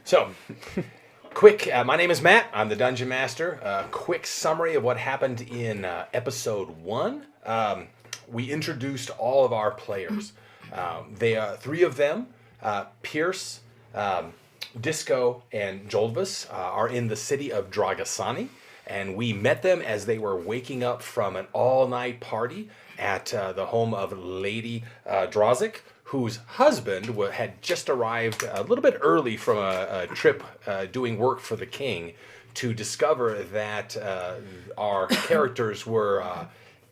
So, quick, my name is Matt. I'm the Dungeon Master. Quick summary of what happened in episode 1. We introduced all of our players. Three of them, Pierce, Disco, and Jolvis, are in the city of Dragasani. And we met them as they were waking up from an all-night party at the home of Lady Drazik, whose husband had just arrived a little bit early from a trip doing work for the king, to discover that our characters were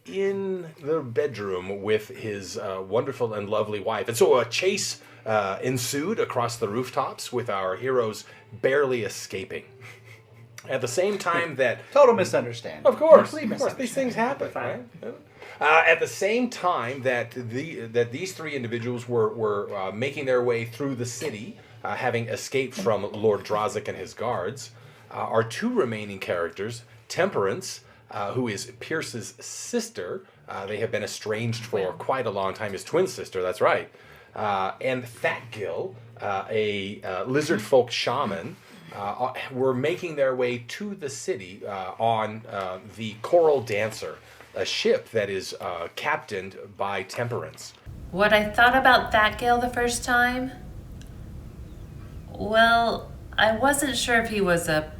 in the bedroom with his wonderful and lovely wife. And so a chase ensued across the rooftops with our heroes barely escaping. At the same time that... Total misunderstanding. Of course, these things happen, right? At the same time that these three individuals were making their way through the city, having escaped from Lord Drazik and his guards, our two remaining characters, Temperance, who is Pierce's sister, they have been estranged for quite a long time, his twin sister, that's right, and Fat Gill, a lizard folk shaman, were making their way to the city on the Coral Dancer, a ship that is captained by Temperance. What I thought about that Gale the first time? Well, I wasn't sure if he was a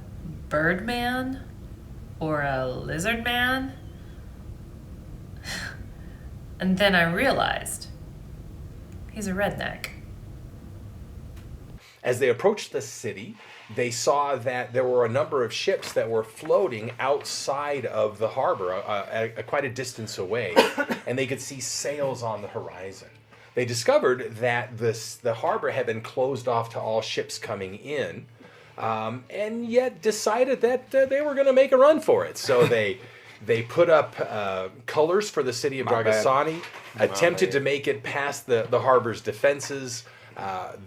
bird man or a lizard man. And then I realized he's a redneck. As they approached the city, they saw that there were a number of ships that were floating outside of the harbor, at quite a distance away, and they could see sails on the horizon. They discovered that the harbor had been closed off to all ships coming in, and yet decided that they were going to make a run for it. So they put up colors for the city of Dragasani, attempted to make it past the harbor's defenses.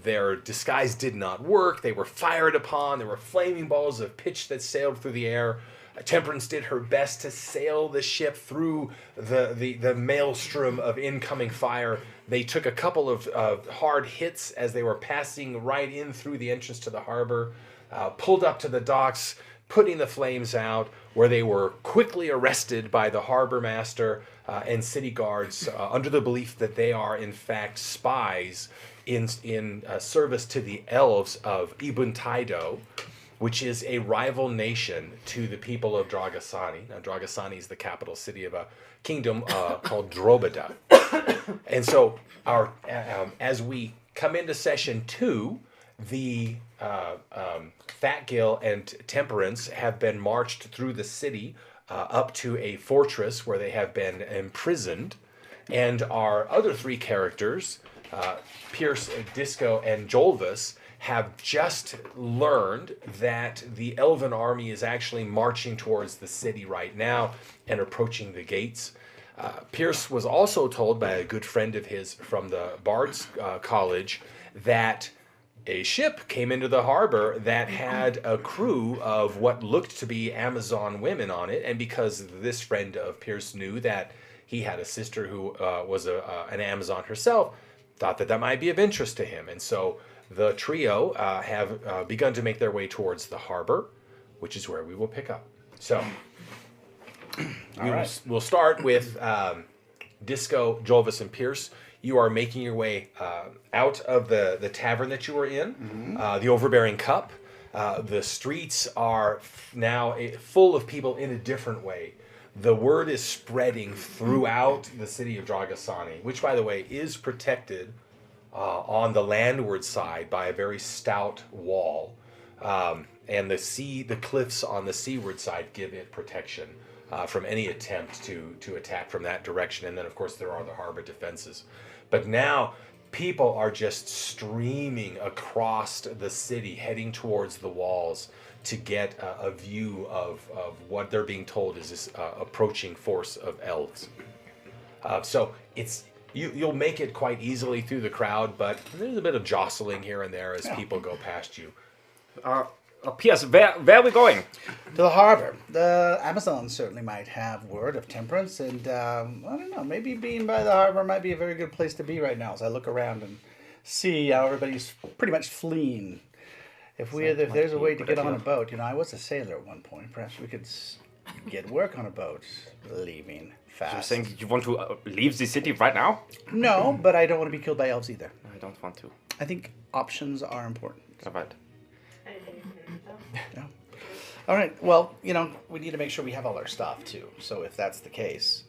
Their disguise did not work. They were fired upon. There were flaming balls of pitch that sailed through the air. Temperance did her best to sail the ship through the maelstrom of incoming fire. They took a couple of hard hits as they were passing right in through the entrance to the harbor, pulled up to the docks, putting the flames out, where they were quickly arrested by the harbor master and city guards under the belief that they are in fact spies in service to the elves of Ibn Taido, which is a rival nation to the people of Dragasani. Now, Dragasani is the capital city of a kingdom called Drobada. And so, as we come into session 2, the Fat Gill and Temperance have been marched through the city up to a fortress where they have been imprisoned, and our other three characters, Pierce, Disco, and Jolvis, have just learned that the Elven army is actually marching towards the city right now and approaching the gates. Pierce was also told by a good friend of his from the Bard's College that a ship came into the harbor that had a crew of what looked to be Amazon women on it, and because this friend of Pierce knew that he had a sister who was an Amazon herself, thought that might be of interest to him. And so the trio have begun to make their way towards the harbor, which is where we will pick up. So we'll start with Disco, Jolvis, and Pierce. You are making your way out of the tavern that you were in, the Overbearing Cup. The streets are now full of people in a different way. The word is spreading throughout the city of Dragasani, which, by the way, is protected on the landward side by a very stout wall. And the cliffs on the seaward side give it protection from any attempt to attack from that direction. And then, of course, there are the harbor defenses. But now people are just streaming across the city, heading towards the walls to get a view of what they're being told is this approaching force of elves. So you'll make it quite easily through the crowd, but there's a bit of jostling here and there as people go past you. Pierce, where are we going? To the harbor. The Amazons certainly might have word of Temperance, and I don't know, maybe being by the harbor might be a very good place to be right now as I look around and see how everybody's pretty much fleeing. If So if that there's a might way be to a get good on a idea. boat, I was a sailor at one point. Perhaps we could get work on a boat, leaving You're fast. saying you want to leave the city right now? No, but I don't want to be killed by elves either. I don't want to. I think options are important. All right. Yeah. All right. Well, we need to make sure we have all our stuff too. So if that's the case,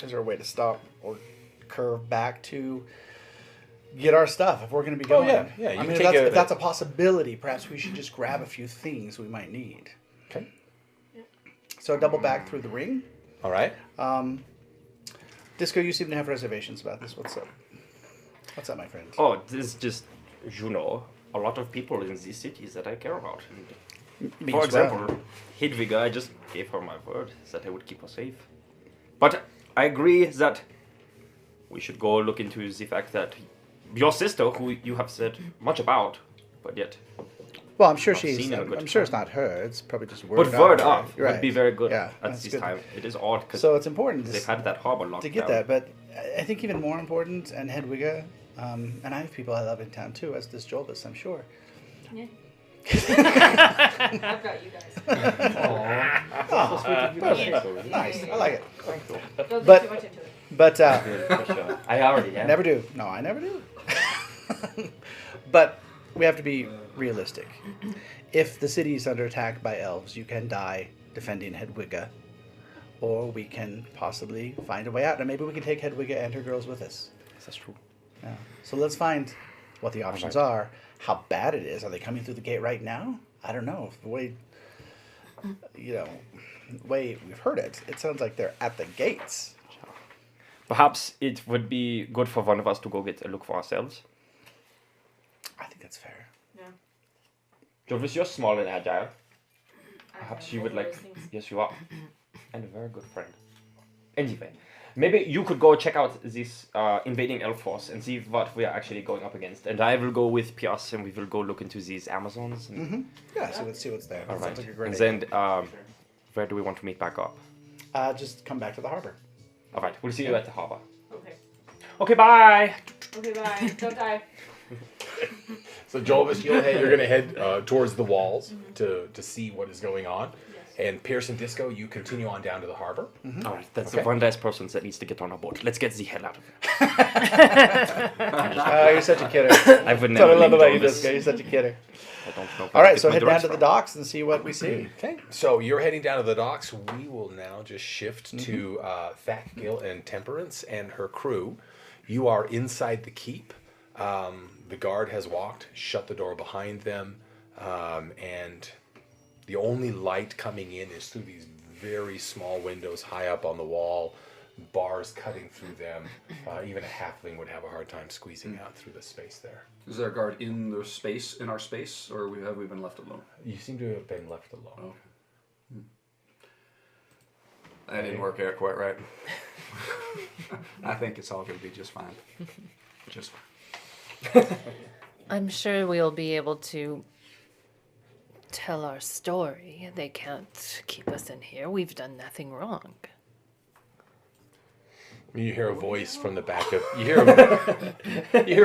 is there a way to stop or curve back to get our stuff if we're going to be going? yeah. You I can mean, take if that's a possibility, perhaps we should just grab a few things we might need. Okay. So double back through the ring. All right. Disco, you seem to have reservations about this. What's up? What's up, my friend? Oh, this is just, a lot of people in these cities that I care about. Me For as well. example, Hedviga, I just gave her my word that I would keep her safe. But I agree that we should go look into the fact that your sister, who you have said much about, but yet... Well, I'm sure I've she's. seen it a good I'm sure it's time. not her. It's probably just word. But word out, up would be very good Yeah, at that's this good. time. It is odd because So it's important they've had that harbor locked to get down. that, but I think even more important, and Hedwiga, and I have people I love in town too, as does Jolvis, I'm sure. Yeah. I've got you guys. Nice, I like it. Don't But- get too much into it. But For sure. I already have. never do. No, I never do. But we have to be realistic. If the city is under attack by elves, you can die defending Hedwiga, or we can possibly find a way out, and maybe we can take Hedwiga and her girls with us. That's true. Yeah. So let's find what the options are, how bad it is. Are they coming through the gate right now? I don't know. The way, the way we've heard it, it sounds like they're at the gates. Perhaps it would be good for one of us to go get a look for ourselves. I think that's fair. Yeah. Jovis, you're small and agile. I Perhaps have you would both like... those things. Yes, you are. And a very good friend. Anyway, maybe you could go check out this invading elf force and see what we are actually going up against. And I will go with Pias and we will go look into these Amazons. And... Yeah, so let's see what's there. All That right. sounds like a great And idea. then, where do we want to meet back up? Just come back to the harbor. All right, we'll see you at the harbor. Okay. Okay, bye. Okay, bye. Don't die. So Jolvis, you're going to head towards the walls to see what is going on. Yes. And Pierce and Disco, you continue on down to the harbor. All right, that's Okay. the one last person that needs to get on a boat. Let's get the hell out of here. You're such a kidder. I would That's what I never love leave about you, Jovis. Disco. You're such a kidder. I don't know. All right, so head down to the docks and see what we see. Okay, so you're heading down to the docks. We will now just shift to Thakgil and Temperance and her crew. You are inside the keep. The guard has walked, shut the door behind them, and the only light coming in is through these very small windows high up on the wall, bars cutting through them. Even a halfling would have a hard time squeezing out through the space there. Is there a guard in the space, in our space, or have we been left alone? You seem to have been left alone. Okay. That didn't work out quite right. I think it's all going to be just fine. Just I'm sure we'll be able to tell our story. They can't keep us in here. We've done nothing wrong. You hear a voice from the back of you hear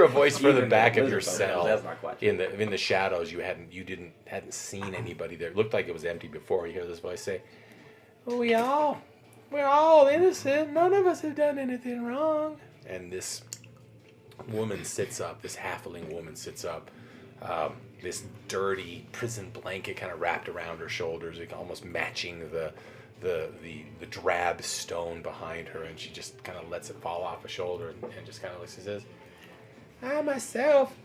a voice from the Even back the of your lizard cell that's not quite in the shadows. You hadn't seen anybody there. It looked like it was empty before. You hear this voice say, we're all innocent. None of us have done anything wrong." And this woman sits up. This halfling woman sits up. This dirty prison blanket kind of wrapped around her shoulders, almost matching the drab stone behind her, and she just kind of lets it fall off her shoulder and just kind of looks and says, "I myself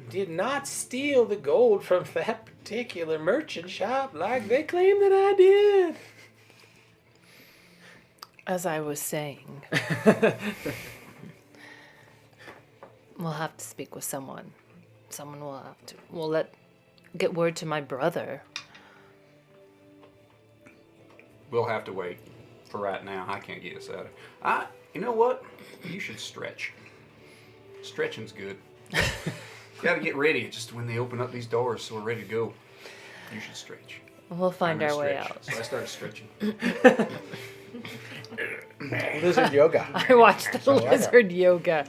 did not steal the gold from that particular merchant shop like they claim that I did." As I was saying, we'll have to speak with someone. Someone will have to. We'll get word to my brother. we'll have to wait for right now. I can't get us out of. You know what? You should stretch. Stretching's good. Got to get ready just when they open up these doors, so we're ready to go. You should stretch. We'll find I'm our gonna way stretch. out. So I started stretching. Lizard yoga. I watched the lizard yoga.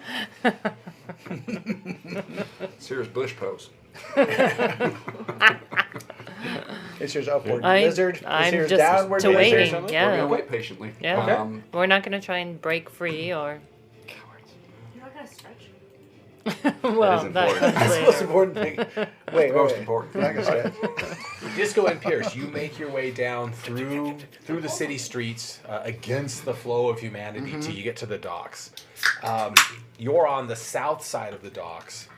Serious bush pose. It's yours upward I'm lizard. I'm It's yours just downward lizard. waiting. something? We're Yeah. gonna wait patiently. Yeah. Um, We're not gonna try and break free or. You're not gonna stretch. Well, is that important. comes That's the most later. important thing. Wait, the most important. You're not gonna stretch. Disco and Pierce, you make your way down through the city streets against the flow of humanity till you get to the docks. You're on the south side of the docks.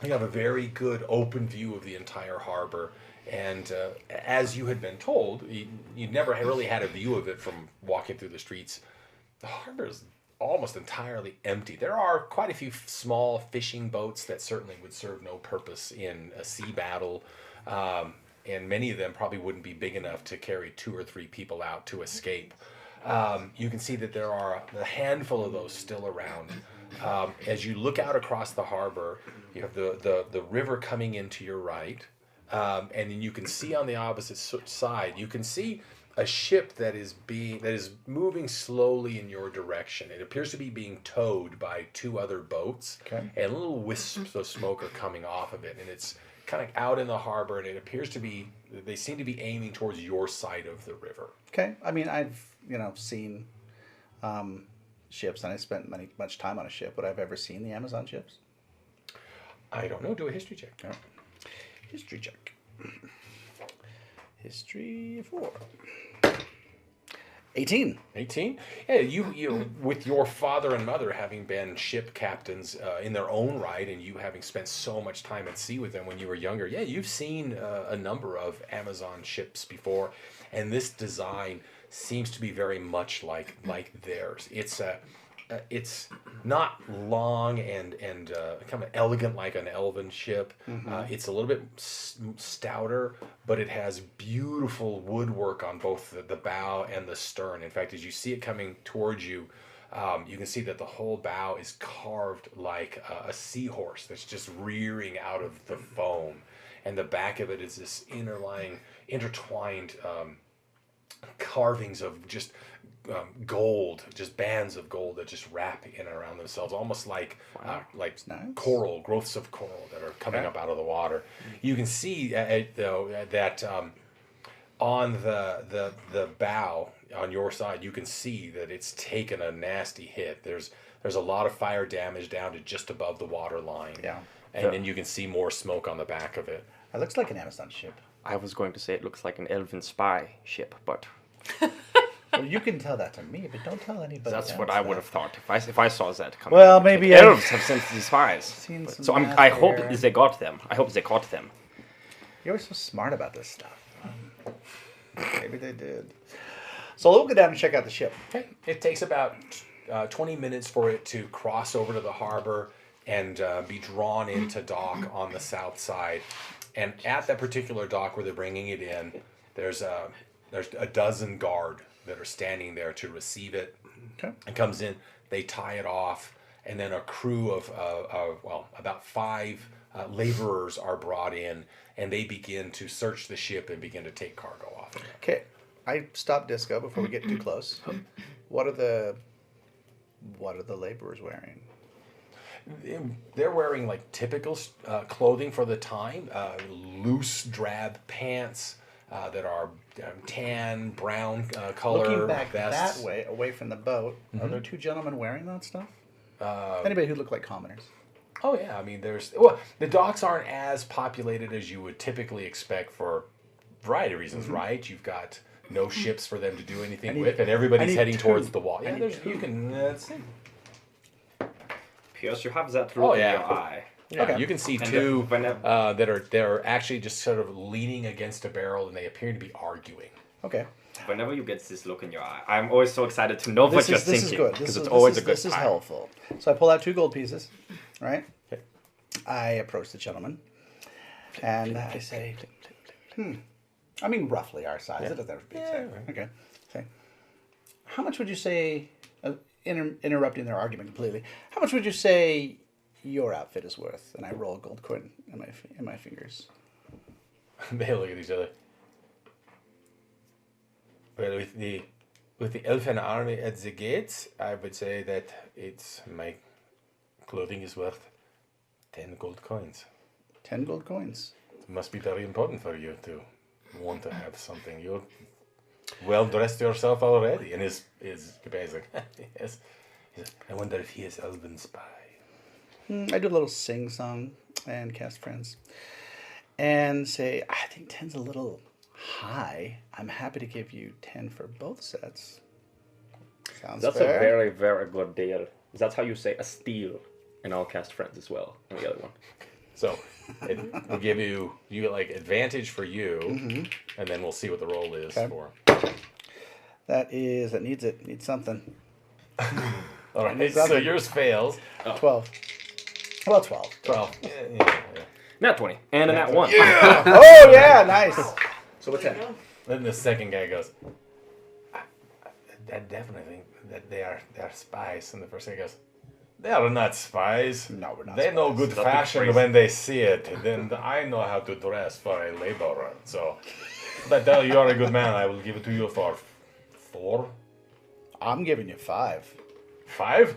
You have a very good open view of the entire harbor. And as you had been told, you'd never really had a view of it from walking through the streets. The harbor is almost entirely empty. There are quite a few small fishing boats that certainly would serve no purpose in a sea battle. And many of them probably wouldn't be big enough to carry 2 or 3 people out to escape. You can see that there are a handful of those still around. As you look out across the harbor, you have the river coming into your right. And then you can see on the opposite side, you can see a ship that is moving slowly in your direction. It appears to be being towed by 2 other boats, Okay. and little wisps of smoke are coming off of it. And it's kind of out in the harbor, and it appears to be, they seem to be aiming towards your side of the river. Okay. I mean, I've seen ships, and I spent much time on a ship. Would I've ever seen the Amazon ships? I don't know. Do a history check. All right. History check. History 4. 18. 18? Yeah, you with your father and mother having been ship captains in their own right, and you having spent so much time at sea with them when you were younger, yeah, you've seen a number of Amazon ships before, and this design seems to be very much like theirs. It's not long and kind of elegant like an elven ship. It's a little bit stouter, but it has beautiful woodwork on both the bow and the stern. In fact, as you see it coming towards you, you can see that the whole bow is carved like a seahorse that's just rearing out of the foam. And the back of it is this intertwined carvings of just gold, just bands of gold that just wrap in and around themselves, almost like Nice. coral, growths of coral that are coming up out of the water. You can see though that on the bow on your side, you can see that it's taken a nasty hit. There's a lot of fire damage down to just above the water line. Yeah. And then you can see more smoke on the back of it. It looks like an Amazon ship. I was going to say it looks like an elven spy ship, but Well, you can tell that to me, but don't tell anybody that's else what I that. would have thought if I saw that coming. Well, maybe I- elves have sent these spies. Seen But- some so math I hope here. they got them. I hope they caught them. You're so smart about this stuff. Maybe they did. So we'll go down and check out the ship. Okay. It takes about 20 minutes for it to cross over to the harbor and be drawn into dock on the south side. And at that particular dock where they're bringing it in, there's a dozen guard that are standing there to receive it. Okay. It comes in, they tie it off, and then a crew of about 5 laborers are brought in, and they begin to search the ship and begin to take cargo off of it. Okay. I stopped Disco before we get too close. What are the laborers wearing? They're wearing like typical clothing for the time, loose drab pants that are tan, brown color. Looking back vests. that way, away from the boat, are there 2 gentlemen wearing that stuff? Anybody who look like commoners? Oh yeah, I mean the docks aren't as populated as you would typically expect for a variety of reasons, right? You've got no ships for them to do anything with, and everybody's heading towards the wall. Yeah, you can. Let's see. Pierce, you have that look in yeah. your eye. Yeah, Okay. you can see And 2 whenever- they're actually just sort of leaning against a barrel, and they appear to be arguing. Okay. Whenever you get this look in your eye, I'm always so excited to know what you're This is thinking. good. Because This it's is, always this a good is, This is time. helpful. So I pull out 2 gold pieces, right? Okay. I approach the gentleman, and I say, I mean, roughly our size. It doesn't have to be exact. Okay. Okay. How much would you say, interrupting their argument completely, how much would you say your outfit is worth? And I roll a gold coin in my fingers. They look at each other. Well, with the elfin army at the gates, I would say that my clothing is worth 10 gold coins. 10 gold coins. It must be very important for you to want to have something. You're well dressed yourself already. And his companion's like, yes. He says, I wonder if he is elven spy. I do a little sing song and cast friends. And say, I think 10's a little high. I'm happy to give you 10 for both sets. Sounds That's fair. a very, very good deal. That's how you say a steal in all cast friends as well. On the other one. So it will give you get like advantage for you, and then we'll see what the roll is Okay. for. That needs it. Needs something. All right, Needs so something. yours fails. 12. Well, 12. 12. Yeah. Nat 20. And a nat 1. Oh, yeah, nice. So what's There that? you go. Then the second guy goes, I definitely think that they are spies. And the first guy goes, they are not spies. No, we're not They know spies. good That's fashion crazy. when they see it. Then I know how to dress for a laborer. So, but tell you are a good man. I will give it to you for 4, I'm giving you 5. 5.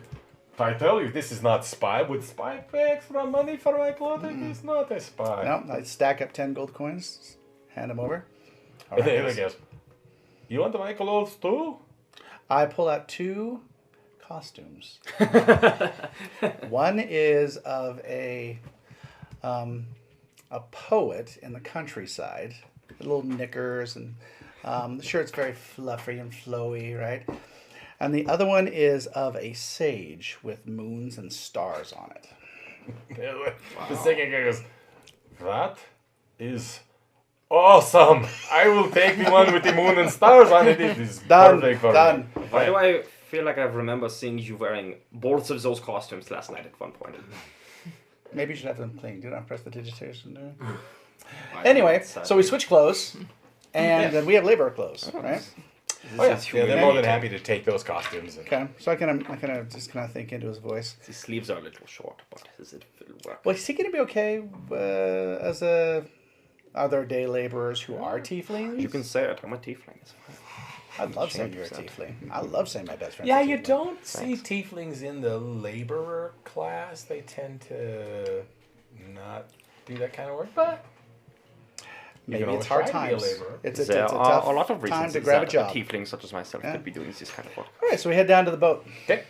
I tell you, this is not spy. Would spy pay extra money for my clothing? He's not a spy. No, I stack up 10 gold coins, hand them over. All And right, then he guys. goes, you want my clothes too? I pull out 2 costumes. One is of a poet in the countryside. Little knickers and the shirt's very fluffy and flowy, right? And the other one is of a sage with moons and stars on it. The second guy goes, that is awesome. I will take the one with the moon and stars on it. It is Done. perfect for Done. me. Why do I feel like I remember seeing you wearing both of those costumes last night at one point? Maybe you should have them clean. Did I press the digitation there? I Anyway, don't know. so we switch clothes, and then we have labor clothes, right? Oh, yeah. is Yeah, they're more than humiliating. happy to take those costumes. And, Okay, so I kind of just think into his voice. The sleeves are a little short, but is it will work? Well, is he going to be okay as a other day laborers who are tieflings? You can say it. I'm a tiefling. It's fine. I'd love saying you're a tiefling. I love saying my best friend. yeah, you don't see tieflings in the laborer class. They tend to not do that kind of work, but you Maybe can it's always hard try to be a times. laborer. It's There a are tough a lot of time reasons to grab a that job. a tiefling such as myself Yeah. could be doing this kind of work. All right, so we head down to the boat. Okay.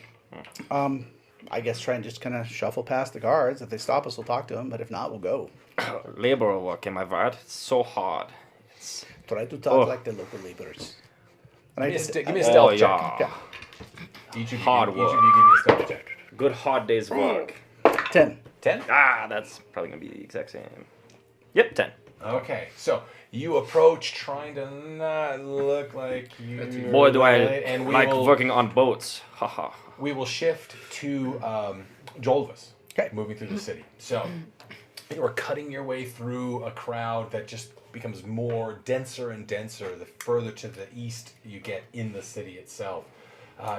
I guess try and just kind of shuffle past the guards. If they stop us, we'll talk to them. But if not, we'll go. Labor work, am I right? It's so hard. It's... Try to talk Oh. like the local laborers. And Give me a Oh, stealth check. yeah. Okay. Each of Hard you, work. Each of you give me a stealth check. Good hard day's work. 10. 10? Ah, that's probably going to be the exact same. Yep, 10. Okay, so you approach trying to not look like you. Boy, do I and we like will, working on boats. Haha. We will shift to Jolvis. Okay. Moving through the city. So you are cutting your way through a crowd that just becomes more denser and denser the further to the east you get in the city itself.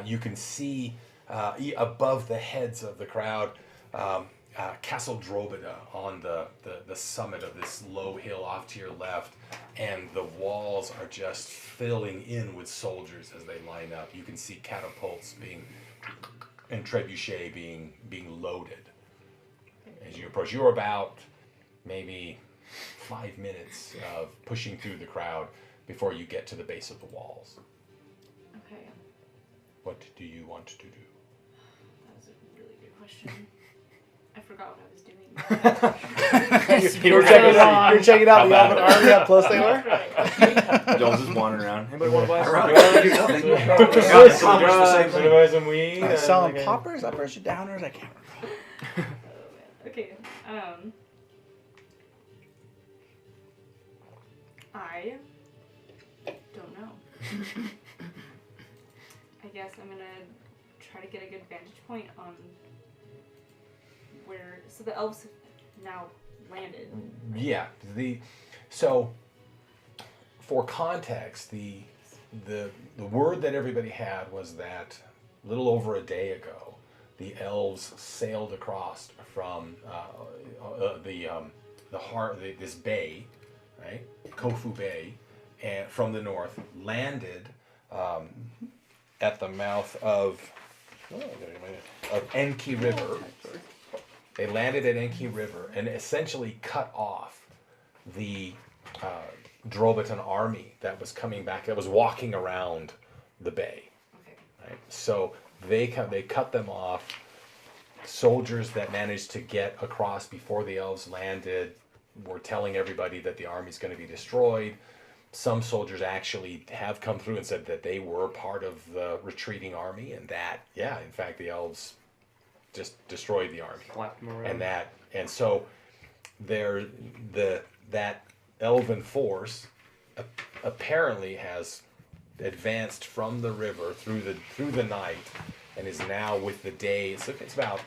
You can see above the heads of the crowd Castle Drobada on the summit of this low hill off to your left, and the walls are just filling in with soldiers as they line up. You can see catapults and trebuchet being loaded. As you approach, you're about maybe 5 minutes of pushing through the crowd before you get to the base of the walls. Okay, What do you want to do? that was a really good question. I forgot what I was doing. You're checking out the Elven army, how close they were? Right. Jones is wandering around. Anybody want to buy some Right. drugs? Nothing. Accomplished the same thing. some weed. I saw them poppers, uppers, or downers. I can't recall. Okay, I don't know. I guess I'm gonna try to get a good vantage point on where. So the elves have now landed. Yeah. So for context, the word that everybody had was that a little over a day ago, the elves sailed across from this bay, right, Kofu Bay, and from the north, landed at the mouth of Enki River. They landed at Enki River and essentially cut off the Drovitan army that was coming back, that was walking around the bay. Okay. Right? So they cut them off. Soldiers that managed to get across before the elves landed were telling everybody that the army's going to be destroyed. Some soldiers actually have come through and said that they were part of the retreating army, and that, yeah, in fact, the elves just destroyed the army. Slapped them around. And so that elven force apparently has advanced from the river through the night and is now with the day. It's about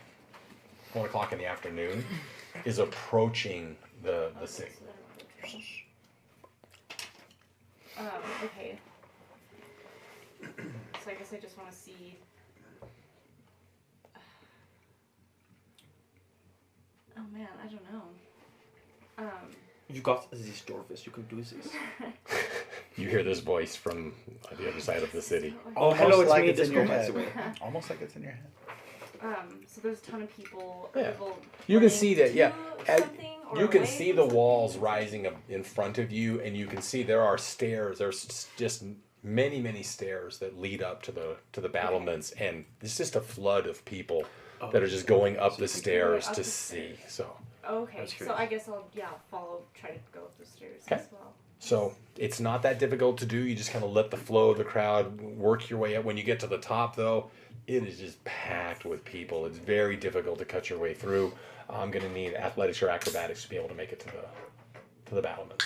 1 o'clock in the afternoon. Is approaching the city. Okay. So I guess I just want to see. Oh man, I don't know. You got this, Dorvis. You can do this. You hear this voice from the other side of the city. Oh, hello, it's like me. it's in This your moments head. away. Almost like it's in your head. So there's a ton of people. Yeah. People You can running see that, to yeah. something or You can away see from the something? walls rising up in front of you, and you can see there are stairs. There's just many stairs that lead up to the battlements, and it's just a flood of people that are just going up the stairs up to the see. So. Okay, That's so curious. I guess I'll follow, try to go up the stairs Okay. as well. So it's not that difficult to do. You just kind of let the flow of the crowd work your way up. When you get to the top, though, it is just packed with people. It's very difficult to cut your way through. I'm going to need athletics or acrobatics to be able to make it to the battlements.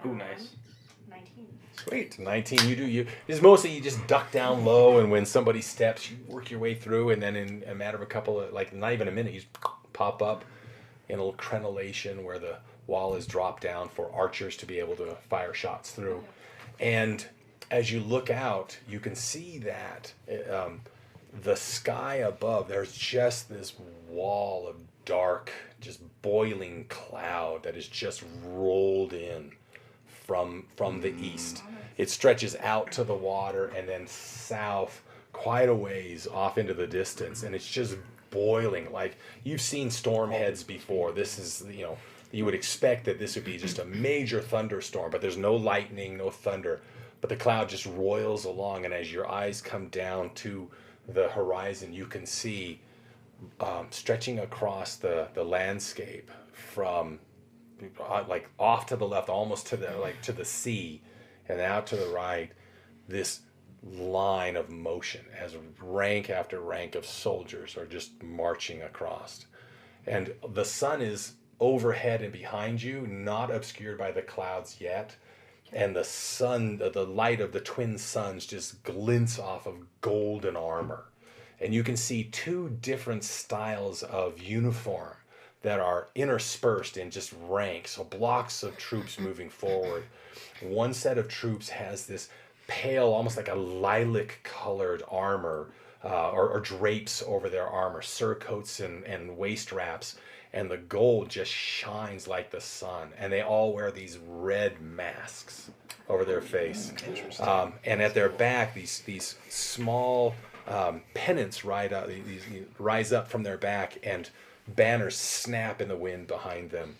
Ooh, nice. 19. Sweet. 19, you. It's mostly you just duck down low, and when somebody steps, you work your way through, and then in a matter of a couple of, like, not even a minute, you just pop up in a little crenellation where the wall is dropped down for archers to be able to fire shots through. And as you look out, you can see that the sky above, there's just this wall of dark, just boiling cloud that is just rolled in from the east. It stretches out to the water and then south quite a ways off into the distance, and it's just boiling. Like, you've seen storm heads before. This is, you would expect that this would be just a major thunderstorm, but there's no lightning, no thunder, but the cloud just roils along, and as your eyes come down to the horizon, you can see stretching across the landscape from like off to the left, almost to the sea, and out to the right, this line of motion as rank after rank of soldiers are just marching across. And the sun is overhead and behind you, not obscured by the clouds yet. And the sun, the light of the twin suns just glints off of golden armor. And you can see two different styles of uniform that are interspersed in just ranks, so blocks of troops moving forward. One set of troops has this pale, almost like a lilac colored armor, or drapes over their armor, surcoats and waist wraps, and the gold just shines like the sun. And they all wear these red masks over their face. And at their back, these small pennants rise up from their back, and banners snap in the wind behind them.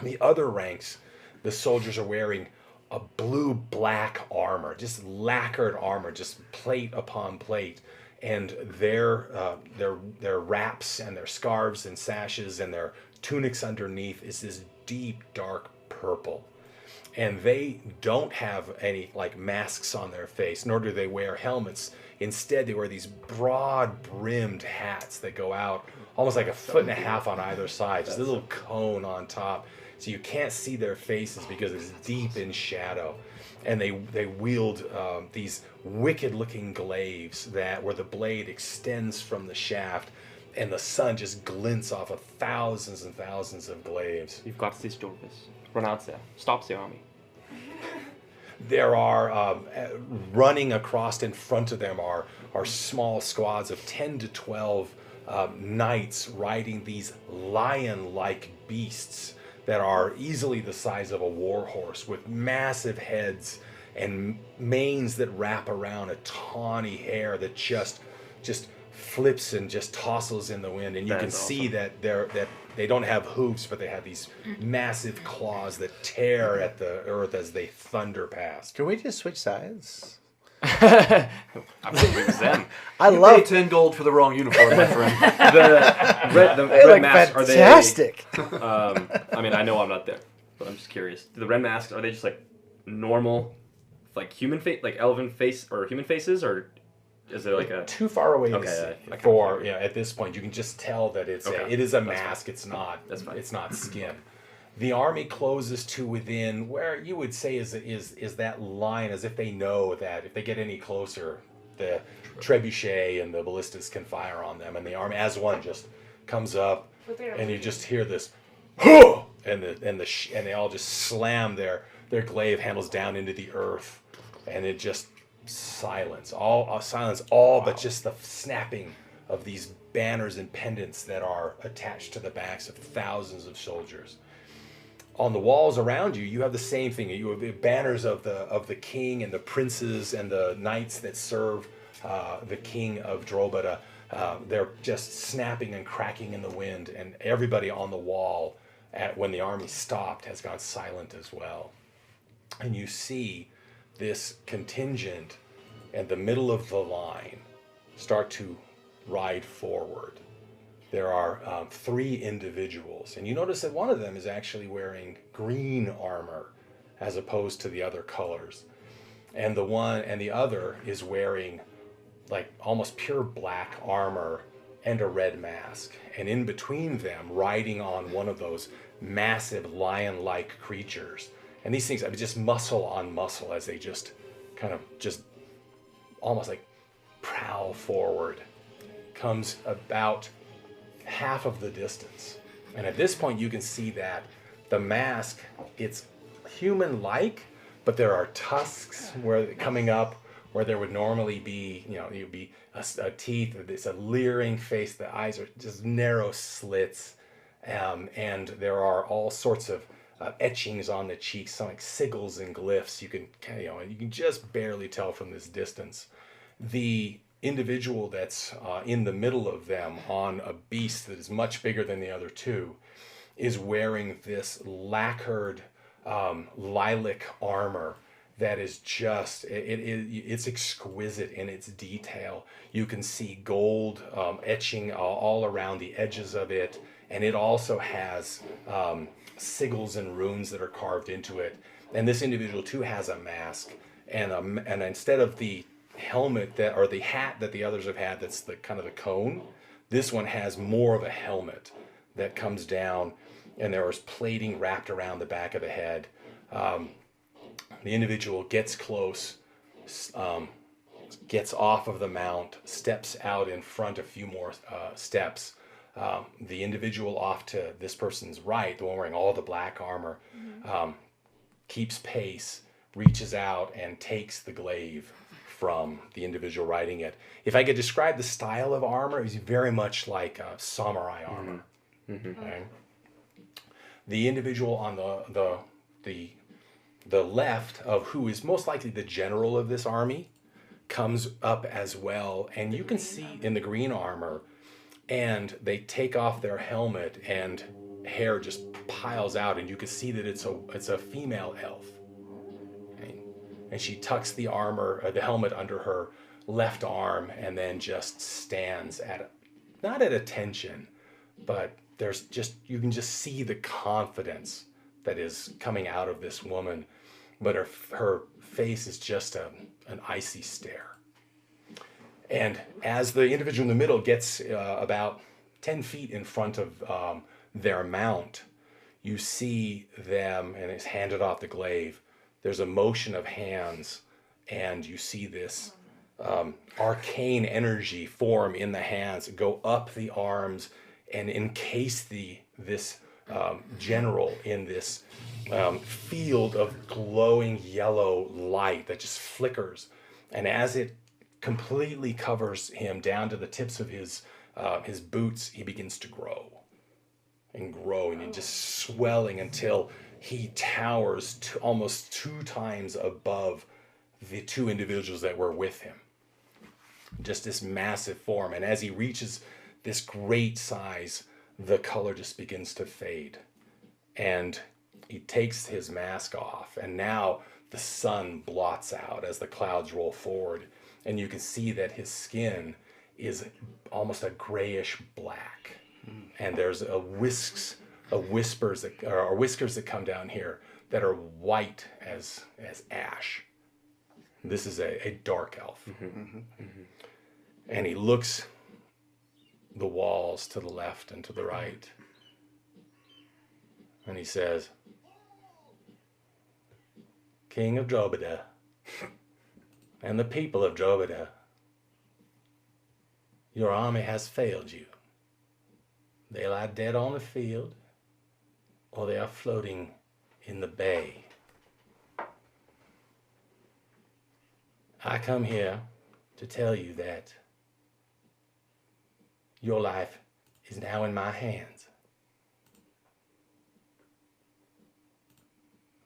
The other ranks, the soldiers are wearing a blue-black armor, just lacquered armor, just plate upon plate, and their wraps and their scarves and sashes and their tunics underneath is this deep, dark purple. And they don't have any like masks on their face, nor do they wear helmets. Instead, they wear these broad-brimmed hats that go out almost like 1.5 feet on either side, just a little cone on top. So you can't see their faces because it's deep in shadow. And they wield these wicked-looking glaives where the blade extends from the shaft, and the sun just glints off of thousands and thousands of glaives. You've got this, Dorvis. Run out there. Stop the army. There are running across in front of them are small squads of 10 to 12 knights riding these lion-like beasts that are easily the size of a war horse, with massive heads and manes that wrap around a tawny hair that just flips and just tossles in the wind, and you can That's see that they don't have hooves, but they have these massive claws that tear at the earth as they thunder past. Can we just switch sides? I believe it's them. I You love paid 10 gold for the wrong uniform, my friend. The red They look masks, are fantastic. they... I mean, I know I'm not there, but I'm just curious. The red masks, are they just like normal, like human face, like elven face, or human faces, or is there like a... Too far away to Okay, see. I kinda For figured. at this point, you can just tell that it Okay, is a that's mask. It's not. That's fine. It's not skin. The army closes to within where you would say is that line, as if they know that if they get any closer, the trebuchet and the ballistas can fire on them, and the army as one just comes up, But they are and you moving. just hear this, "Huh!" and they all just slam their glaive handles down into the earth, and it just silence all but just the snapping of these banners and pendants that are attached to the backs of thousands of soldiers. On the walls around you, you have the same thing. You have the banners of the king and the princes and the knights that serve the king of Drobada. They're just snapping and cracking in the wind, and everybody on the wall, when the army stopped, has gone silent as well. And you see this contingent at the middle of the line start to ride forward. There are 3 individuals, and you notice that one of them is actually wearing green armor as opposed to the other colors, and the other is wearing like almost pure black armor and a red mask, and in between them, riding on one of those massive lion-like creatures. And these things, I mean, just muscle on muscle as they just kind of just almost like prowl forward, comes about half of the distance. And at this point, you can see that the mask, it's human-like, but there are tusks coming up where there would normally be, you'd be a teeth. It's a leering face. The eyes are just narrow slits, and there are all sorts of etchings on the cheeks, some like sigils and glyphs. You can just barely tell from this distance. The individual that's in the middle of them on a beast that is much bigger than the other 2 is wearing this lacquered lilac armor that is just it's exquisite in its detail. You can see gold etching all around the edges of it, and it also has sigils and runes that are carved into it. And this individual too has a mask, and instead of the helmet or the hat that the others have had, that's the kind of the cone, this one has more of a helmet that comes down, and there is plating wrapped around the back of the head. The individual gets close, gets off of the mount, steps out in front a few more steps. The individual off to this person's right, the one wearing all the black armor, keeps pace, reaches out, and takes the glaive from the individual riding it. If I could describe the style of armor, it's very much like samurai armor. Okay? The individual on the left, of who is most likely the general of this army, comes up as well, and you can see in the green armor, and they take off their helmet, and hair just piles out, and you can see that it's a female elf. Okay? And she tucks the helmet under her left arm, and then just stands not at attention, but you can just see the confidence that is coming out of this woman, but her face is just an icy stare. And as the individual in the middle gets about 10 feet in front of their mount, you see them, and it's handed off the glaive. There's a motion of hands, and you see this arcane energy form in the hands, go up the arms, and encase this general in this field of glowing yellow light that just flickers. And as it completely covers him down to the tips of his boots, he begins to grow and just swelling until he towers almost 2 times above the 2 individuals that were with him. just this massive form. And as he reaches this great size, the color just begins to fade. And he takes his mask off, and now the sun blots out as the clouds roll forward, and you can see that his skin is almost a grayish black. And there's whiskers that come down here that are white as ash. This is a dark elf. And he looks the walls to the left and to the right, and he says, King of Drobada, and the people of Drobada, your army has failed you. They lie dead on the field, or they are floating in the bay. I come here to tell you that your life is now in my hands.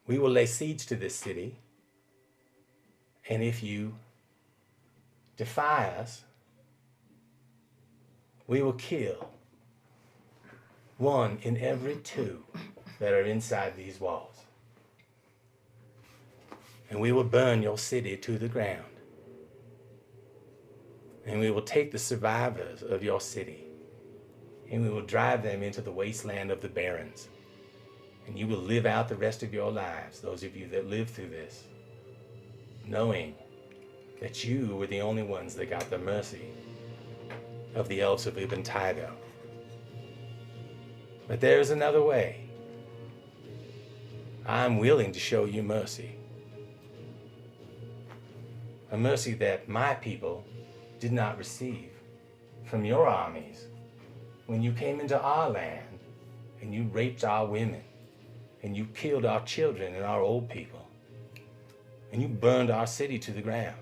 We will lay siege to this city, and if you defy us, we will kill 1 in every 2 that are inside these walls. And we will burn your city to the ground. And we will take the survivors of your city, and we will drive them into the wasteland of the barrens. And you will live out the rest of your lives, those of you that live through this, knowing that you were the only ones that got the mercy of the elves of Ibn Taido. But there is another way. I'm willing to show you mercy. A mercy that my people did not receive from your armies when you came into our land and you raped our women and you killed our children and our old people and you burned our city to the ground.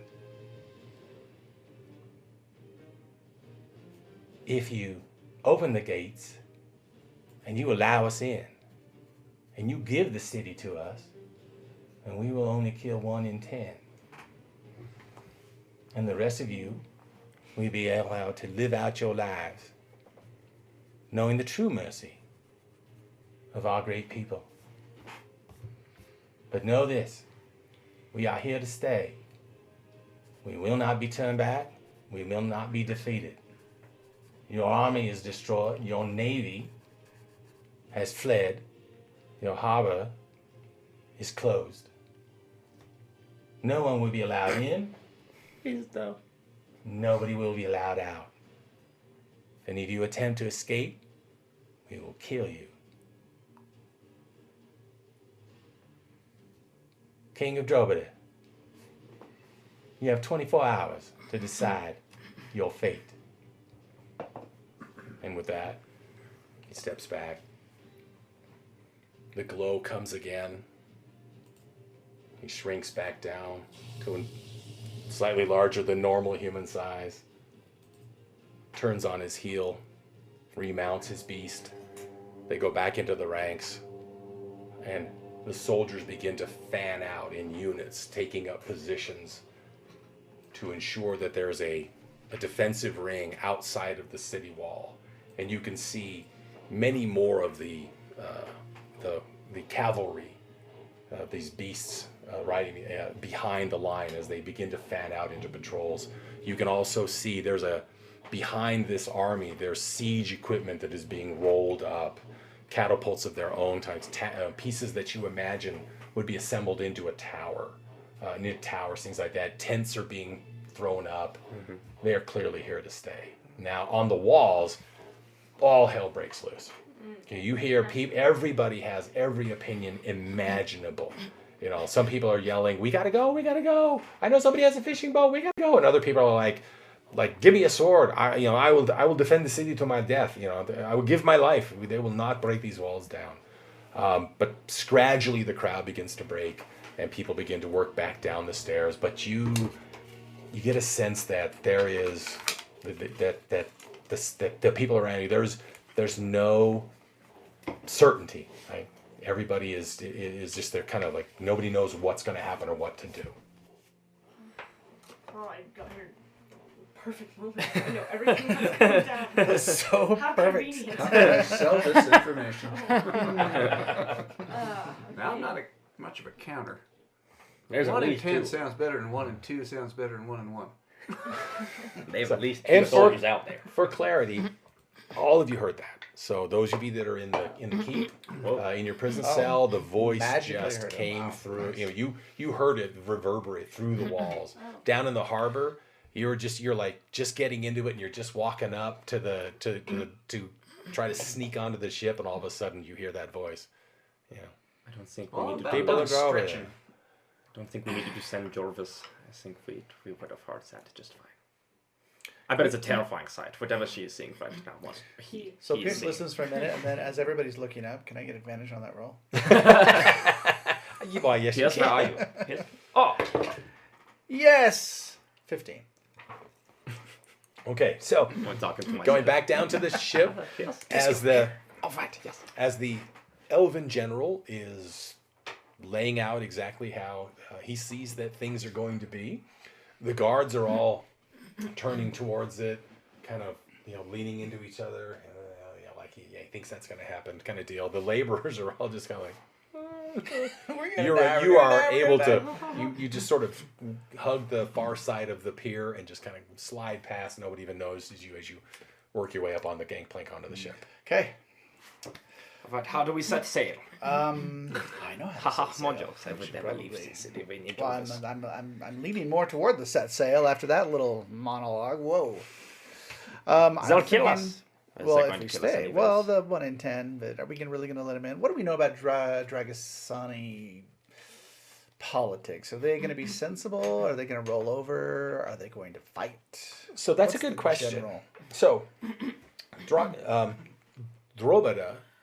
If you open the gates and you allow us in and you give the city to us, and we will only kill 1 in 10. And the rest of you will be allowed to live out your lives knowing the true mercy of our great people. But know this, we are here to stay. We will not be turned back. We will not be defeated. Your army is destroyed. Your navy has fled. Your harbor is closed. No one will be allowed in. Nobody will be allowed out. If any of you attempt to escape, we will kill you. King of Drobada, you have 24 hours to decide your fate. And with that, he steps back. The glow comes again. He shrinks back down to a slightly larger than normal human size. Turns on his heel, remounts his beast. They go back into the ranks, and the soldiers begin to fan out in units, taking up positions to ensure that there's a defensive ring outside of the city wall. And you can see many more of the cavalry, these beasts riding behind the line as they begin to fan out into patrols. You can also see behind this army, there's siege equipment that is being rolled up, catapults of their own types, pieces that you imagine would be assembled into a tower, towers, things like that. Tents are being thrown up. They are clearly here to stay. Now, on the walls, all hell breaks loose. Okay, you hear everybody has every opinion imaginable. You know, some people are yelling, "We gotta go, we gotta go! I know somebody has a fishing boat, we gotta go!" And other people are like, "Give me a sword! I will defend the city to my death. You know, I will give my life. They will not break these walls down." But gradually, the crowd begins to break, and people begin to work back down the stairs. But you get a sense that there is that the people around you. There's no certainty. Right? Everybody is just, they're kind of like, nobody knows what's going to happen or what to do. Oh, I got here perfect moment. I know everything has gone down. That's so How perfect. convenient. Sell this information. Okay. Now I'm not much of a counter. There's 1 at in least 10 two. sounds better than 1 in 2 sounds better than 1 in 1. There's at least And two for- soldiers out there. For clarity, all of you heard that. So those of you that are in the keep, in your prison cell, the voice magically just heard it. came Wow. through. You heard it reverberate through the walls. Down in the harbor, you're like just getting into it, and you're just walking up to try to sneak onto the ship, and all of a sudden you hear that voice. Yeah. I don't think we Well, need to that do people was are growing. stretching. I don't think we needed to send Jorvis. I think we would have heard that just fine. I bet it's a terrifying sight, whatever she is seeing right now. What he So is Pierce seeing. listens for a minute, and then as everybody's looking up, can I get advantage on that roll? Well, yes, Yes, you where can. are you? Yes. Oh, Yes! 15. Okay, so I'm talking to myself. going back down to the ship, Yes. as the All right. Yes. as the elven general is laying out exactly how he sees that things are going to be, the guards are all turning towards it, kind of leaning into each other, like he thinks that's going to happen, kind of deal. The laborers are all just kind of like. You are able to you just sort of hug the far side of the pier and just kind of slide past. Nobody even notices you as you work your way up on the gangplank onto the ship. Okay. But how do we set sail? I know how Haha, to set sail. Monjos. I would never leave Probably. this city. We need Well, Jorvis. I'm leaning more toward the set sail after that little monologue. Whoa. I'm They'll kill thinking- us. Is Well, that if going we to kill us stay. anyways? Well, the 1 in 10, but are we really going to let him in? What do we know about Dragasani politics? Are they going to be sensible? Are they going to roll over? Are they going to fight? So that's What's a good the question. general? So, Drobada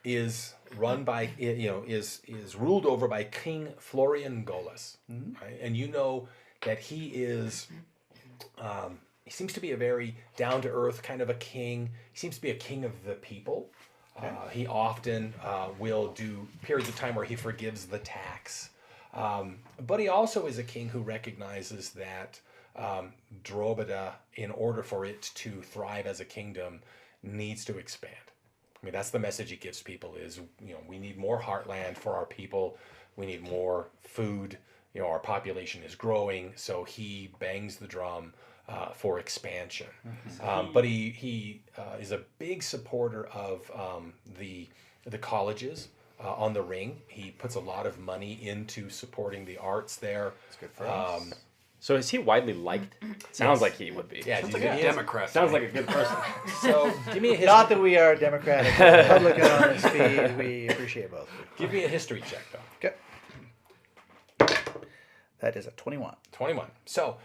is run by is ruled over by King Florian Golas, right? And you know that he is. He seems to be a very down-to-earth kind of a king. He seems to be a king of the people. He often will do periods of time where he forgives the tax. But he also is a king who recognizes that Drobada, in order for it to thrive as a kingdom, needs to expand. I mean, that's the message he gives people is, we need more heartland for our people. We need more food. Our population is growing. So he bangs the drum for expansion. But he is a big supporter of the colleges on the ring. He puts a lot of money into supporting the arts there. It's good for us. So is he widely liked? Sounds like he would be. Yeah, Sounds he like a is. Democrat. Sounds like a good person. So give me a history. Not that we are Democratic or Republican on this feed. We appreciate both. Give me a history check though. Okay. That is a 21. 21. So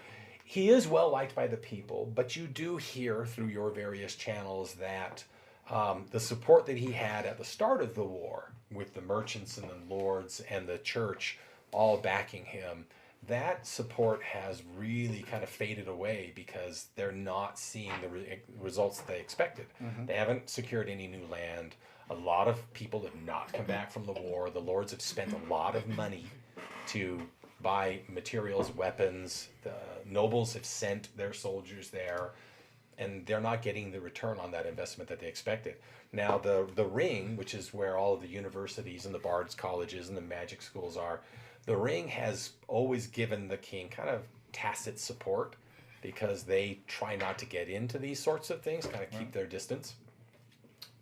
he is well liked by the people, but you do hear through your various channels that the support that he had at the start of the war with the merchants and the lords and the church all backing him, that support has really kind of faded away because they're not seeing the results that they expected. They haven't secured any new land. A lot of people have not come back from the war. The lords have spent a lot of money to buy materials, weapons. The nobles have sent their soldiers there, and they're not getting the return on that investment that they expected. Now, the ring, which is where all of the universities and the bards colleges and the magic schools are, the ring has always given the king kind of tacit support because they try not to get into these sorts of things, kind of keep their distance.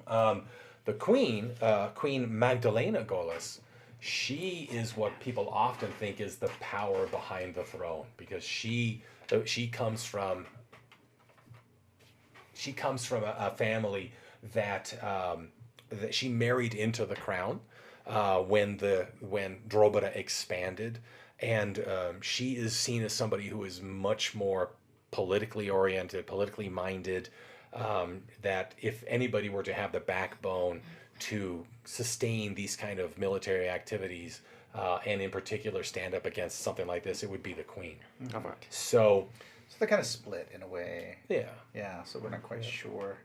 The queen, Queen Magdalena Golas, she is what people often think is the power behind the throne because she comes from a family that she married into the crown when Drobada expanded, and she is seen as somebody who is much more politically oriented, politically minded. That if anybody were to have the backbone to sustain these kind of military activities, and in particular stand up against something like this, it would be the queen. All right. So So they're kind of split in a way. yeah, Yeah, so we're not quite sure.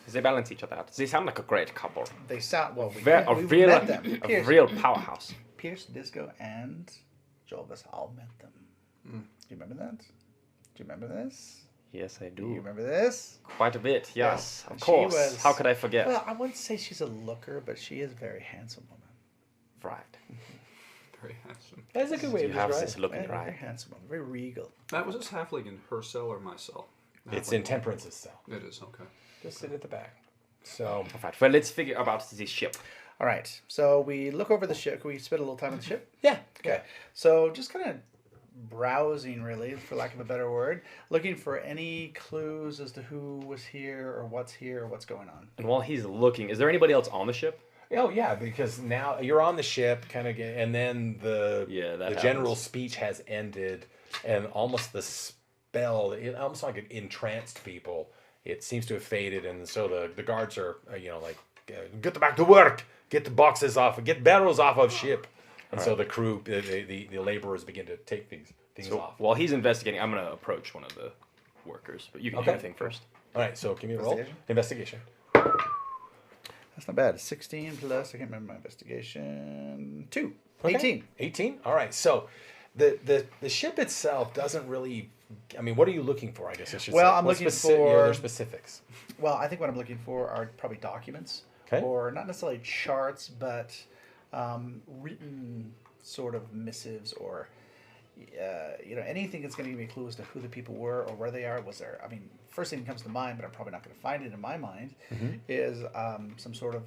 They balance each other out. They sound like a great couple. They sound, well, A we real, met them. a real powerhouse. Pierce, Disco, and Jolvis all met them. Do you remember that? Do you remember this? Yes, I Do you do. remember this? Quite a bit, yes. Of She course. was- How could I forget? Well, I wouldn't say she's a looker, but she is a very handsome woman. Right. Very handsome. That's a good way You to have describe this it. looking Very right. handsome woman. Very regal. That was this halfling in her cell or my cell? It's Halfling in one. Temperance's cell. It is, okay. Just sit at the back. So, Right. Well, let's figure about this ship. All right. So we look over the ship. Can we spend a little time on the ship? yeah. Okay. So just kind of browsing, really, for lack of a better word, looking for any clues as to who was here or what's going on. And while he's looking, is there anybody else on the ship? Oh yeah, because now you're on the ship, kind of, and then the that general happens. speech has ended, and almost the spell, it almost like it entranced people. It seems to have faded, and so the guards are, get back to work, get the boxes off, get barrels off of ship, and so the crew, the laborers begin to take things So off. while he's investigating, I'm going to approach one of the workers. But you can do Okay. anything first. All right, so give me a roll. Investigation. That's not bad. 16 plus, I can't remember my investigation. 2. Okay. 18. 18? All right. So the ship itself doesn't really, I mean, what are you looking for, I guess I should Well, say? I'm What looking their for- specifics. Well, I think what I'm looking for are probably documents. Okay. Or not necessarily charts, but written sort of missives or, anything that's going to give me a clue as to who the people were or where they are. Was there, I mean, first thing that comes to mind, but I'm probably not going to find it in my mind, is some sort of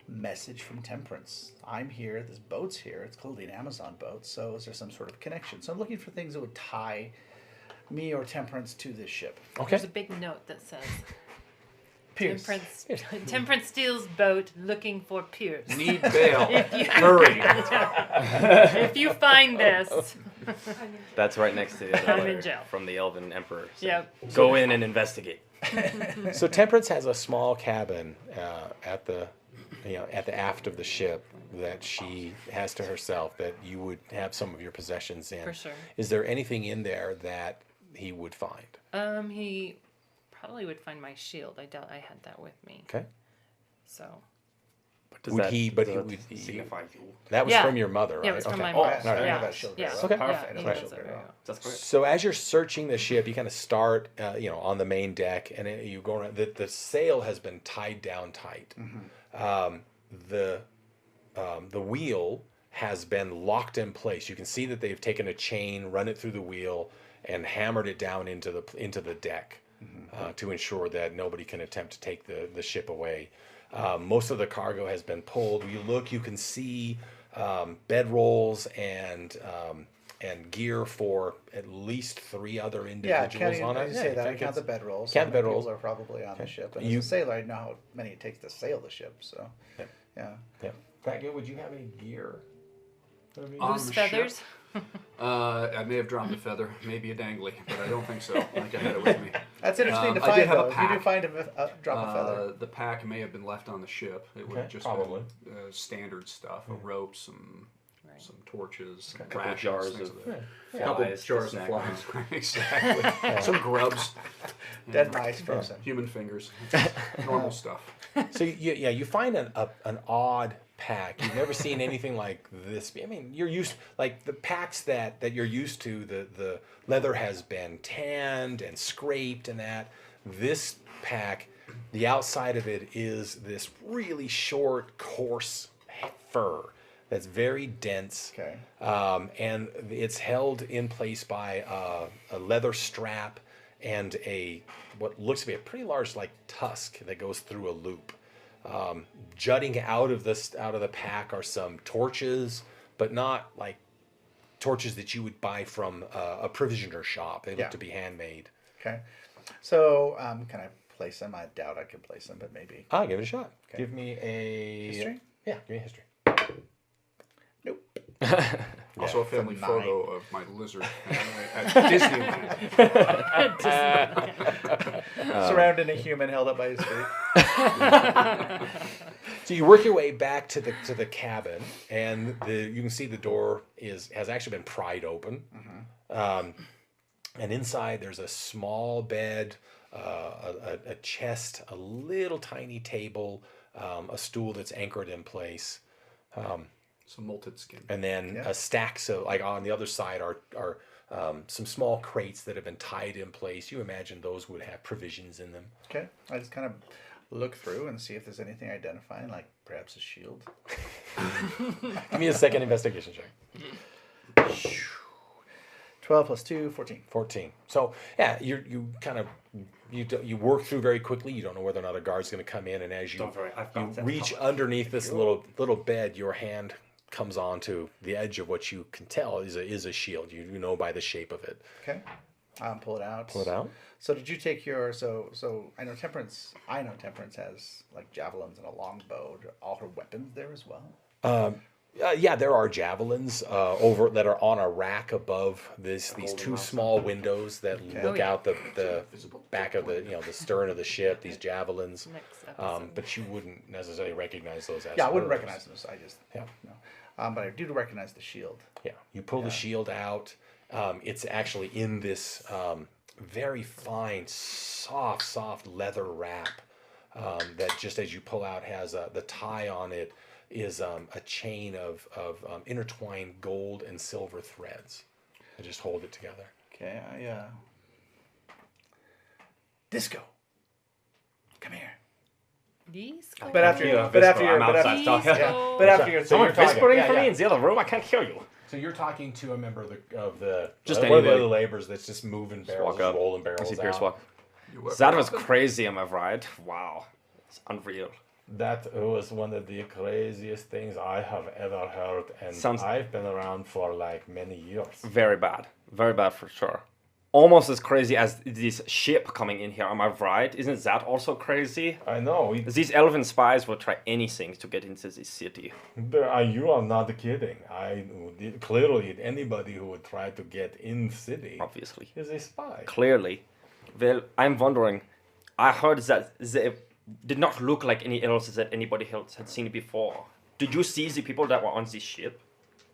message from Temperance. I'm here, this boat's here, it's clearly an Amazon boat, so is there some sort of connection? So I'm looking for things that would tie me or Temperance to this ship. Okay. There's a big note that says Pierce. Temperance steals boat looking for Pierce. Need bail. If you- Hurry. If you find this, That's right next to the I'm other in jail. from the Elven Emperor. So Yep. Go in and investigate. So Temperance has a small cabin at the aft of the ship that she has to herself that you would have some of your possessions in. For sure. Is there anything in there that he would find? he probably would find my shield. I doubt I had that with me. Okay. So Does Would that, he- but does he that would- signify you? That was Yeah. from your mother, right? yeah, it was from Okay. my Oh, mom. I know yeah, that shield yeah, very Okay. well. yeah, I know he that knows shield it very very well. well. That's great. So as you're searching the ship, you kind of start, on the main deck, and you go around. The sail has been tied down tight. The wheel has been locked in place. You can see that they've taken a chain, run it through the wheel, and hammered it down into the deck to ensure that nobody can attempt to take the ship away. Most of the cargo has been pulled. You look, you can see bedrolls and gear for at least 3 other Yeah, individuals on I it. say that. I you count the can- bedrolls. count the Some people bedrolls. are probably on the ship. And You- as a sailor, I know how many it takes to sail the ship. So, Yeah. yeah. Yeah. Kraken, would you have any gear? On Loose the feathers. ship, I may have dropped a feather, maybe a dangly, but I don't think so. I think I had it with me. That's interesting to I find, did have a though. If you do pack. find a drop of feather. The pack may have been left on the ship. It would Okay, have just probably. been standard stuff, a rope, some torches, some couple rations, jars things of like that. flies Couple to jars of snack flies, exactly. Some grubs, Dead mice frozen. human fingers, normal stuff. So you find an odd pack. You've never seen anything like this. I mean, you're used, like the packs that you're used to. The leather has been tanned and scraped and that. This pack, the outside of it is this really short, coarse fur that's very dense. Okay. And it's held in place by a leather strap and what looks to be a pretty large tusk that goes through a loop. Jutting out of the pack are some torches, but not like torches that you would buy from a provisioner shop. They Yeah. look to be handmade. Okay. So, can I place them? I doubt I can place them, but maybe. Give it a shot. Okay. Give me a History? Yeah, give me a history. Nope. Also a family It's a photo of my lizard at Disneyland. Surrounding a human held up by his feet. So you work your way back to the cabin, and you can see the door has actually been pried open. And inside there's a small bed, a chest, a little tiny table, a stool that's anchored in place, Some molted skin. and then Yeah. a stack. So like on the other side are some small crates that have been tied in place. You imagine those would have provisions in them. Okay. I just kind of look through and see if there's anything identifying, like perhaps a shield. Give me a second investigation check. 12 plus 2, 14. 14. So yeah, you work through very quickly. You don't know whether or not a guard's going to come in, and as you Don't worry, I've got that reach covered. underneath this little bed, your hand comes onto the edge of what you can tell is a shield. You know by the shape of it. Okay. Pull it out. Pull it out. So did you take your so I know Temperance has like javelins and a longbow. Are all her weapons there as well? Yeah, there are javelins over that are on a rack above these two small windows that look out the back of the stern of the ship. These javelins, Next episode. but you wouldn't necessarily recognize those as Yeah, I wouldn't hers. recognize those. I just Yeah. no. But I do recognize the shield. Yeah, you pull the shield out. It's actually in this very fine, soft leather wrap that just as you pull out has the tie on it is a chain of intertwined gold and silver threads that just hold it together. Okay, Disco, come here. These But after Yeah, but after I'm your but outside. after, Disco. but after your Someone you're talking- whispering yeah, for yeah. me in the other room. I can't hear you. So you're talking to a member of the Just one of the anybody. other laborers that's just moving barrels, walk up. rolling I barrels see Pierce out. walk. You work That for was nothing? crazy, am I right? Wow, it's unreal. That was one of the craziest things I have ever heard, and Sounds- I've been around for like many years. Very bad for sure. Almost as crazy as this ship coming in here. Am I right? Isn't that also crazy? I know. These elven spies will try anything to get into this city. You are not kidding. Clearly anybody who would try to get in city Obviously, is a spy. clearly. Well, I'm wondering. I heard that they did not look like any elves that anybody else had seen before. Did you see the people that were on this ship?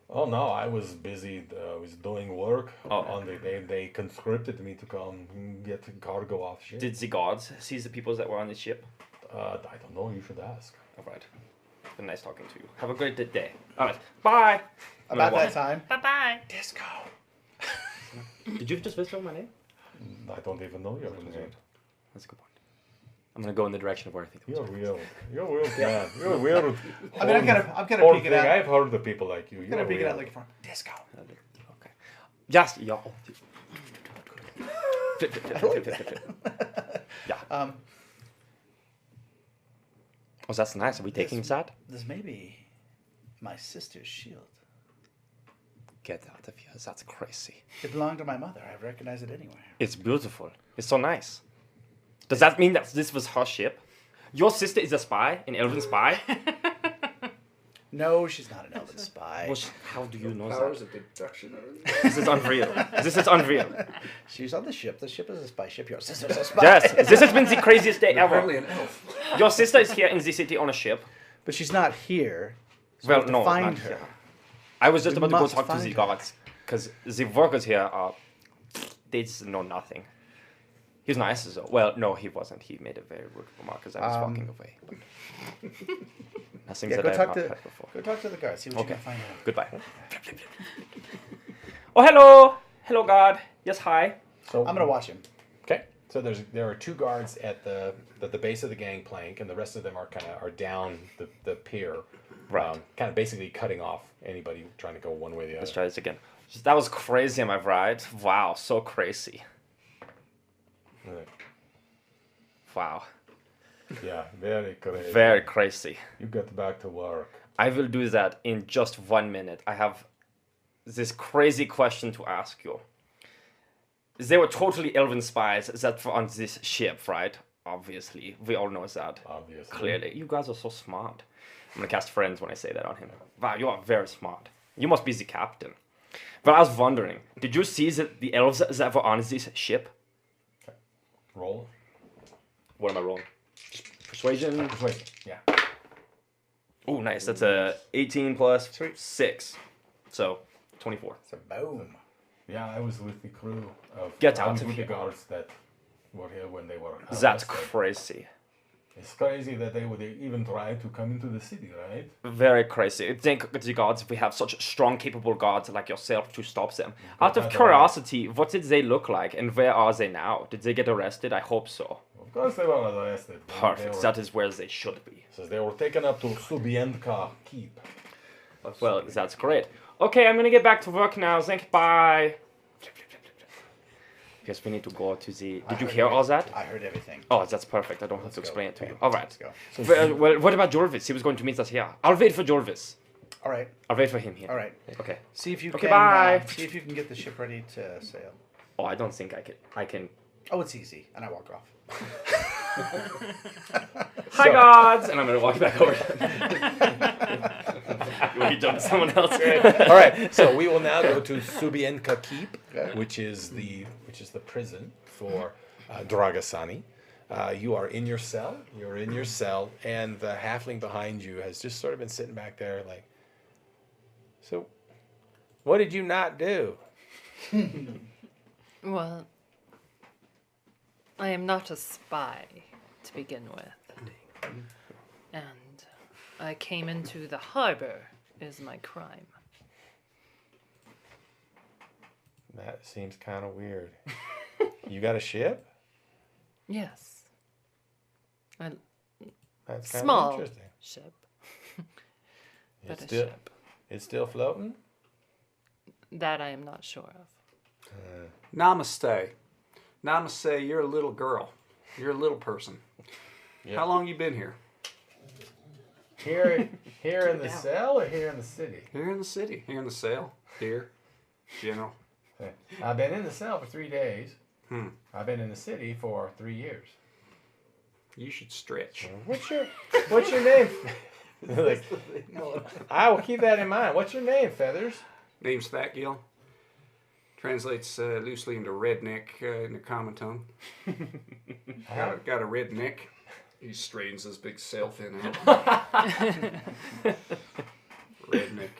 Oh no, I was busy. I was doing work Oh. on the. They conscripted me to come get the cargo off ship. Did the guards see the people that were on the ship? I don't know. You should ask. All right. Been nice talking to you. Have a great day. All right. Bye. I'm about gonna that time. Bye bye. Disco. Did you just whisper my name? I don't even know your name. That's a good point. I'm gonna go in the direction of where I think. You're real. You're a real man. You're a weird. I mean, I'm kind of Poor peeking thing. out. I've heard of people like you. I'm You're kind of peeking real. out looking for him. Disco. Okay. Just yeah. Yeah. Oh, that's nice. Are we taking that? This may be my sister's shield. Get out of here. That's crazy. It belonged to my mother. I recognize it anywhere. It's beautiful. It's so nice. Does that mean that this was her ship? Your sister is a spy, an elven spy? No, she's not an elven spy. How do you know Powers that? of deduction. This is unreal. This is unreal. She's on the ship. The ship is a spy ship. Your sister's a spy. Yes, this has been the craziest day Apparently ever. an elf. Your sister is here in the city on a ship. But she's not here. So we Well, have to no, find not her. here. I was just We about to go must talk to find the her. guards because the workers here are. They just know nothing. He's nice though. Well, no, he wasn't. He made a very rude remark as I was walking away. Nothing Yeah, that go I've talk not to heard before. go talk to the guards. See what you can find out. Goodbye. Oh, hello, hello, guard. Yes, hi. So I'm gonna watch him. Okay. So there are two guards at the base of the gangplank, and the rest of them are down the pier, Right. kind of basically cutting off anybody trying to go one way or the Let's other. try this again. That was crazy, am I right? Wow, so crazy. Right. Wow, Yeah, very crazy. very crazy. You get back to work. I will do that in just 1 minute. I have this crazy question to ask you. They were totally elven spies that were on this ship, right? Obviously, we all know that. Obviously. Clearly, you guys are so smart. I'm gonna cast friends when I say that on him. Wow, you are very smart. You must be the captain. But I was wondering, did you see the elves that were on this ship? Roll. What am I rolling? Persuasion. Wait. Yeah. Oh, nice. That's a 18 plus 6. So, 24. So boom. Yeah, I was with the crew of. Get I out was of with here. the guards that were here when they were. That's arrested. crazy. It's crazy that they would even try to come into the city, right? Very crazy. Thank the gods we have such strong, capable gods like yourself to stop them. Out of that's curiosity, what did they look like and where are they now? Did they get arrested? I hope so. Of course they were arrested. Perfect. That is where they should be. So they were taken up to Subienka Keep. Well, that's great. Okay, I'm gonna get back to work now. Thank you. Bye. Guess we need to go to the... Did you hear all that? I heard everything. Oh, that's perfect. I don't have to Let's go. explain it to Okay, you. All right. Let's go. Well, what about Jorvis? He was going to meet us here. I'll wait for Jorvis. All right. I'll wait for him here. All right. Okay. See if you Okay, can. bye. See if you can get the ship ready to sail. Oh, I don't think I can. I can. Oh, it's easy, and I walk off. Hi, gods! And I'm gonna walk back over. When you jump to someone else. All right, so we will now go to Subienka Keep, Okay. which is the prison for Dragasani. You are in your cell. You're in your cell, and the halfling behind you has just sort of been sitting back there, like. So, what did you not do? Well, I am not a spy to begin with. And I came into the harbor is my crime. That seems kind of weird. You got a ship? Yes. A That's kind of small interesting. ship. It's But a still, ship. it's still floating? That I am not sure of. Namaste. Namaste, you're a little girl. You're a little person. Yep. How long you been here? Here in the cell or here in the city? Here in the city. Here in the cell. Here. General. Okay. I've been in the cell for 3 days. Hmm. I've been in the city for 3 years. You should stretch. What's your name? Like, I will keep that in mind. What's your name, Feathers? Name's Fat Gill. Translates loosely into redneck in the common tongue. Got a redneck. He straightens his big cell fin out. Redneck.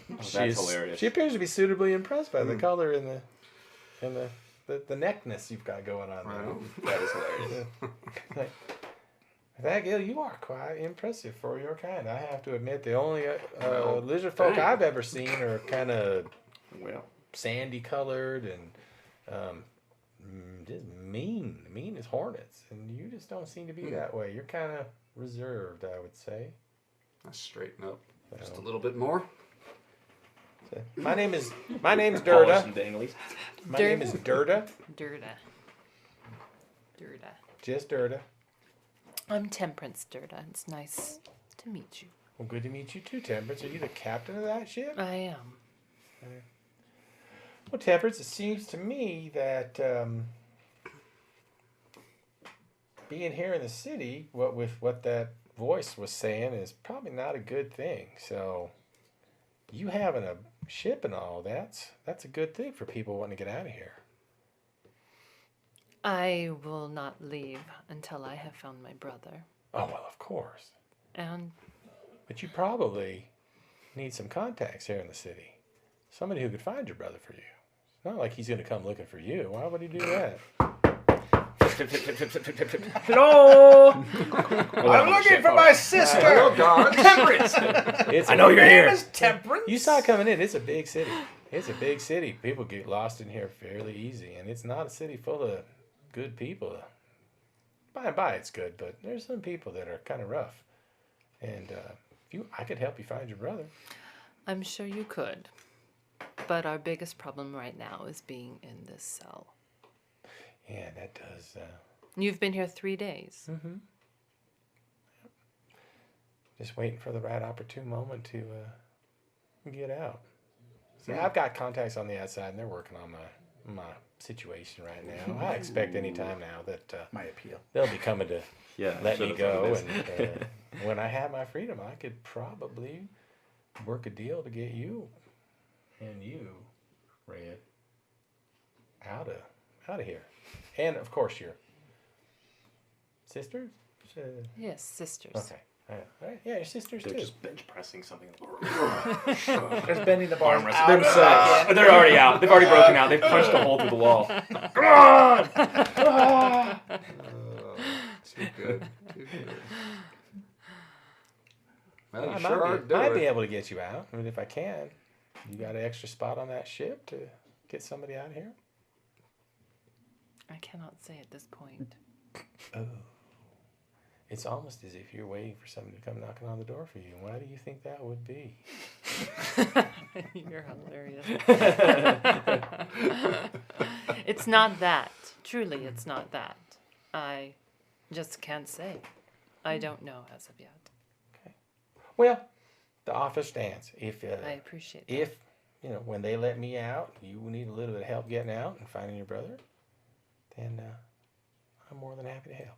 That's hilarious. She appears to be suitably impressed by the color and the neckness you've got going on there. Right. That is hilarious. Like, That Gil, you are quite impressive for your kind. I have to admit, the only lizard folk thanks. I've ever seen are kind of Well, sandy colored and just mean as hornets. And you just don't seem to be that way. You're kind of reserved, I would say. Let's straighten up just a little bit more. So, my name's Durda. polish and danglies. My name is Durda. Durda. Just Durda. I'm Temperance Durda. It's nice to meet you. Well, good to meet you too, Temperance. Are you the captain of that ship? I am. Well, Temperance, it seems to me that being here in the city, with what that voice was saying, is probably not a good thing. So, you having a ship and all that's a good thing for people wanting to get out of here. I will not leave until I have found my brother. Oh well, of course. And But you probably need some contacts here in the city. Somebody who could find your brother for you. It's not like he's going to come looking for you. Why would he do that? Hello. I'm looking for my sister. Temperance. It's I know you're here. Name is Temperance. You saw it coming in. It's a big city. It's a big city. People get lost in here fairly easy, and it's not a city full of good people. By and by, it's good, but there's some people that are kind of rough. And I could help you find your brother. I'm sure you could. But our biggest problem right now is being in this cell. Yeah, that does. You've been here 3 days. Just waiting for the right opportune moment to get out. See, I've got contacts on the outside, and they're working on my situation right now. I expect any time now that My appeal. they'll be coming to let me should've go. done this. And when I have my freedom, I could probably work a deal to get you and you, Red, out of here. And of course, your sisters. Yes, sisters. Okay. All right. Yeah, your sisters They're too. just bench pressing something. There's bending the bars Arm out. wrestling. They're already out. They've already broken out. They've punched a hole through the wall. Too good. Too Well, you I sure are might be doing. able to get you out. I mean, if I can. You got an extra spot on that ship to get somebody out of here? I cannot say at this point. Oh. It's almost as if you're waiting for somebody to come knocking on the door for you. Why do you think that would be? You're hilarious. It's not that. Truly, it's not that. I just can't say. I don't know as of yet. Well, the offer stands. If I appreciate that. if when they let me out, you need a little bit of help getting out and finding your brother, then I'm more than happy to help.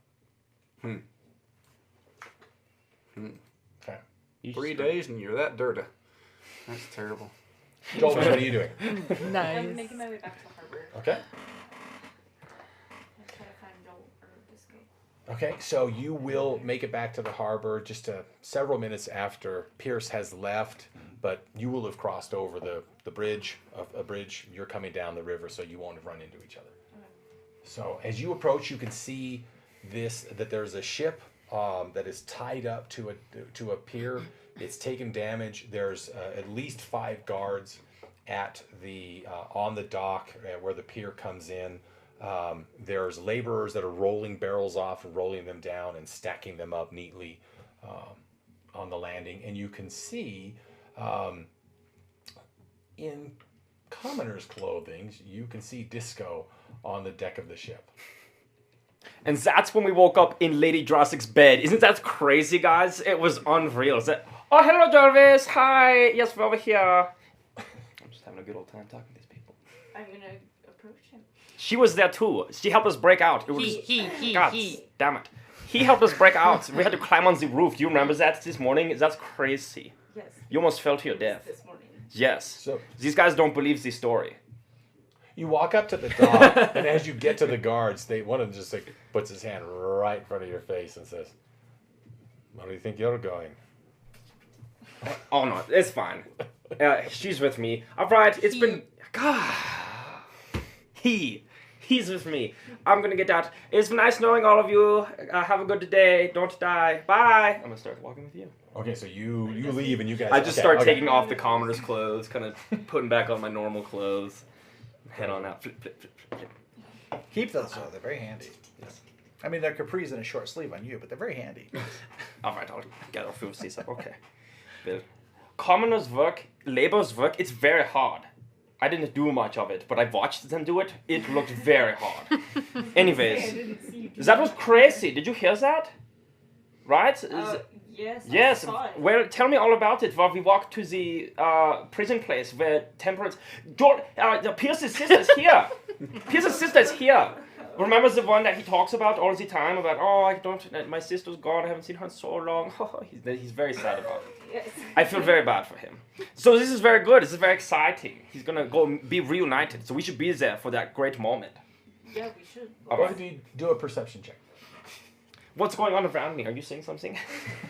Okay. 3 days and you're that dirty. That's terrible. Joel, what are you doing? I'm Nice. making my way back to the harbor. Okay. I'll try to find Joel or Disco. Okay, so you will make it back to the harbor just several minutes after Pierce has left, but you will have crossed over the bridge, a bridge. You're coming down the river, so you won't have run into each other. Okay. So as you approach, you can see that there's a ship that is tied up to a pier. It's taken damage. There's at least 5 guards at on the dock where the pier comes in. There's laborers that are rolling barrels off and rolling them down and stacking them up neatly on the landing. And you can see in commoner's clothing, you can see Disco on the deck of the ship. And that's when we woke up in Lady Drasik's bed. Isn't that crazy, guys? It was unreal. Oh, hello, Jarvis. Hi. Yes, we're over here. I'm just having a good old time talking to these people. I'm gonna approach him. She was there too. She helped us break out. It was God damn it. He helped us break out. We had to climb on the roof. Do you remember that this morning? That's crazy. Yes. You almost fell to your death. This morning. Yes. So These guys don't believe this story. you walk up to the dock, and as you get to the guards, one of them just puts his hand right in front of your face and says, "Where do you think you're going?" Oh no, it's fine. She's with me. All right, it's been. God. He's with me. I'm gonna get out. It's been nice knowing all of you. Have a good day. Don't die. Bye. I'm gonna start walking with you. Okay, so you leave and you guys. I just start taking off the commoner's clothes, kind of putting back on my normal clothes. Head on out. Flip, flip, flip, flip. Keep those though. They're very handy. I mean, they're capris and a short sleeve on you, but they're very handy. All right, I'll get off of this. Okay. Well, commoner's work, labor's work, it's very hard. I didn't do much of it, but I watched them do it. It looked very hard. Anyways, that was crazy. Did you hear that? Right? Yes. Yes. I saw it. Well, tell me all about it. While we walked to the prison place where Temperance... Pierce's sister is here. Pierce's sister is here. Remember the one that he talks about all the time? About, my sister's gone. I haven't seen her in so long. He's very sad about it. Yes. I feel very bad for him. So this is very good. This is very exciting. He's going to go be reunited. So we should be there for that great moment. Yeah, we should. All Go right. ahead and do a perception check. What's going on around me? Are you saying something?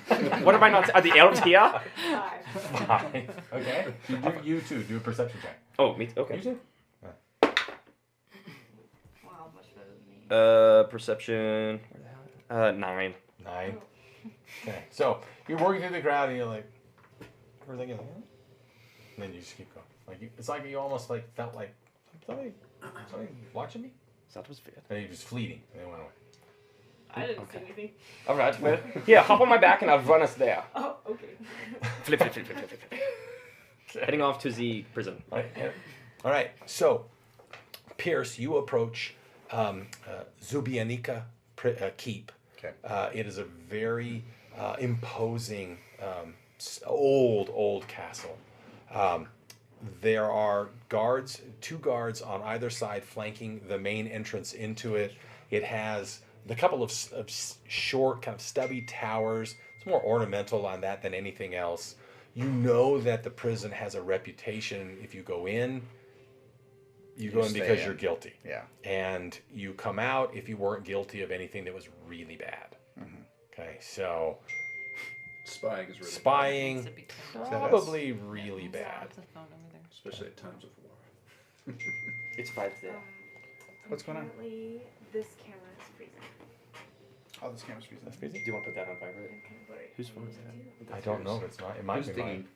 What am I not... Are the elves here? 5. Fine. Okay. You too. Do a perception check. Oh, me. Okay. You too. Wow, much better than me. Perception. 9. 9. Okay. So you're working through the crowd and you're like, everything is. And then you just keep going. It's like you almost felt like somebody watching me. That was weird. And you're just fleeting. And they went away. I didn't see anything. All right. Well, here, hop on my back and I'll run us there. Oh, okay. Flip, flip, flip, flip, flip, flip, flip. Heading off to the prison. All right. So, Pierce, you approach Zubianica Keep. Okay. It is a very imposing, old castle. There are two guards on either side flanking the main entrance into it. It has the couple of short, kind of stubby towers. It's more ornamental on that than anything else. You know that the prison has a reputation. If you go in, you go in because you're guilty. Yeah. And you come out if you weren't guilty of anything that was really bad. Mm-hmm. Okay, so Spying is really spying, Bad. probably really bad. There's a phone over there. bad, especially at times of war. It's right there. What's going on? Apparently, this camera is freezing. Oh, this camera's freezing. That's freezing. Do you want to put that on vibrate? Whose phone is that? I don't know. It's not. It might be mine.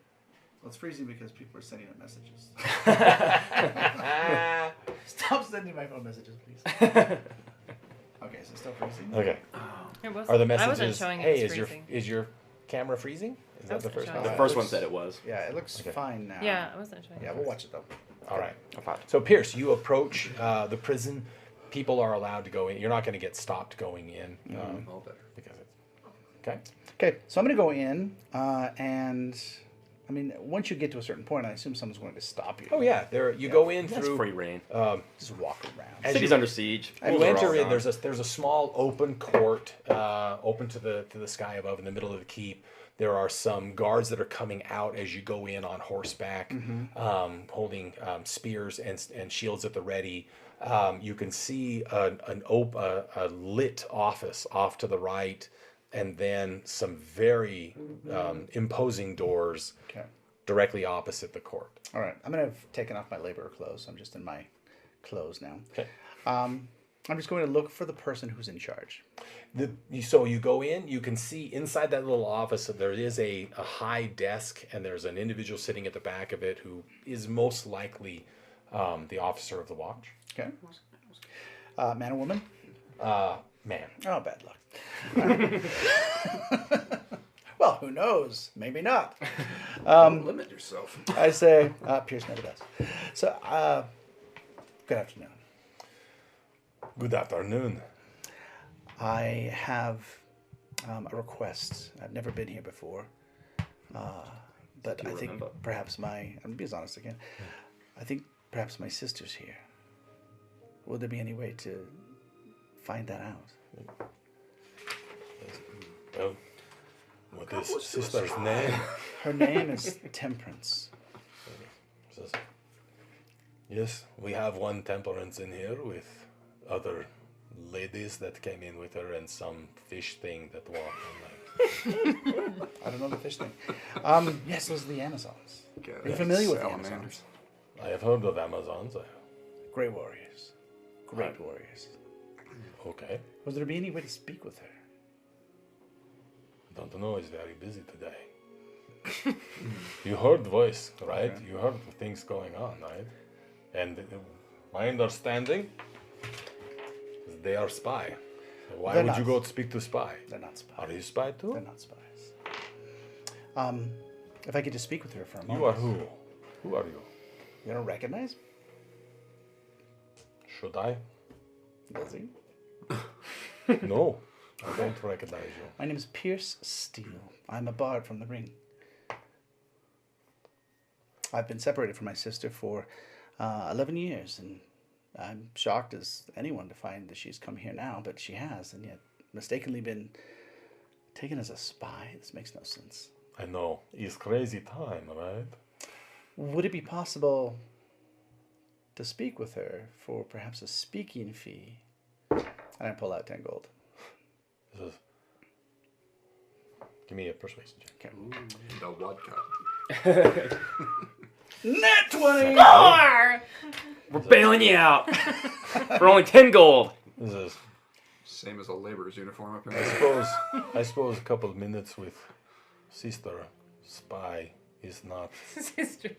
Well, it's freezing because people are sending it messages. Stop sending my phone messages, please. Okay, so still freezing. Okay. It was, Are the I wasn't messages? showing Hey, it was is your freezing. camera freezing? Is that the wasn't first showing one? it. The first one looks- said it was. Yeah, it looks Okay. fine now. Yeah, I wasn't showing Yeah, it. we'll watch it though. All right. Fine. So Pierce, you approach the prison. People are allowed to go in. You're not going to get stopped going in All better. because it's okay. Okay, so I'm gonna go in, and I mean, once you get to a certain point, I assume someone's going to stop you. Oh yeah, there you go in That's through. free reign. Just walk around. As City's you- under siege. You Rules are enter all in. gone. There's a small open court, open to the sky above, in the middle of the keep. There are some guards that are coming out as you go in on horseback, holding spears and shields at the ready. You can see a lit office off to the right, and then some very imposing doors Okay. directly opposite the court. All right, I'm gonna have taken off my laborer clothes. I'm just in my clothes now. Okay. I'm just going to look for the person who's in charge. So you go in, you can see inside that little office that there is a high desk, and there's an individual sitting at the back of it who is most likely the officer of the watch. Okay. Man or woman? Man. Oh, bad luck. Well, who knows? Maybe not. Don't limit yourself. I say, Pierce never does. So, good afternoon. Good afternoon. I have a request. I've never been here before, but Do I you think remember? perhaps I'm gonna be as honest again. I think perhaps my sister's here. Would there be any way to find that out? Well, what is what's sister's this? name? Her name is Temperance. Says, yes, we have one Temperance in here with other ladies that came in with her and some fish thing that walked on like. I don't know the fish thing. Yes, those are the Amazons. God, Are you familiar with the salamanders. Amazons? I have heard of Amazons. Great warriors. Great warriors. Okay. Would there be any way to speak with her? Don't know. He's very busy today. You heard the voice, right? Okay. You heard the things going on, right? And my understanding is they are spy. Why They're would not. you go to speak to spy? They're not spies. Are you spy too? They're not spies. If I could just speak with her for a moment. You are who? Who are you? You don't recognize me? Should I? Does he? No, I don't recognize you. My name is Pierce Steele. I'm a bard from the ring. I've been separated from my sister for 11 years, and I'm shocked as anyone to find that she's come here now, but she has, and yet mistakenly been taken as a spy. This makes no sense. I know. It's crazy time, right? Would it be possible to speak with her for perhaps a speaking fee? And I pull out 10 gold. This is... Give me a persuasion check. Okay. The vodka. Net 20! We're bailing you out for only 10 gold. This is... Same as a laborer's uniform up in I there. suppose a couple of minutes with sister spy is not... Sisters.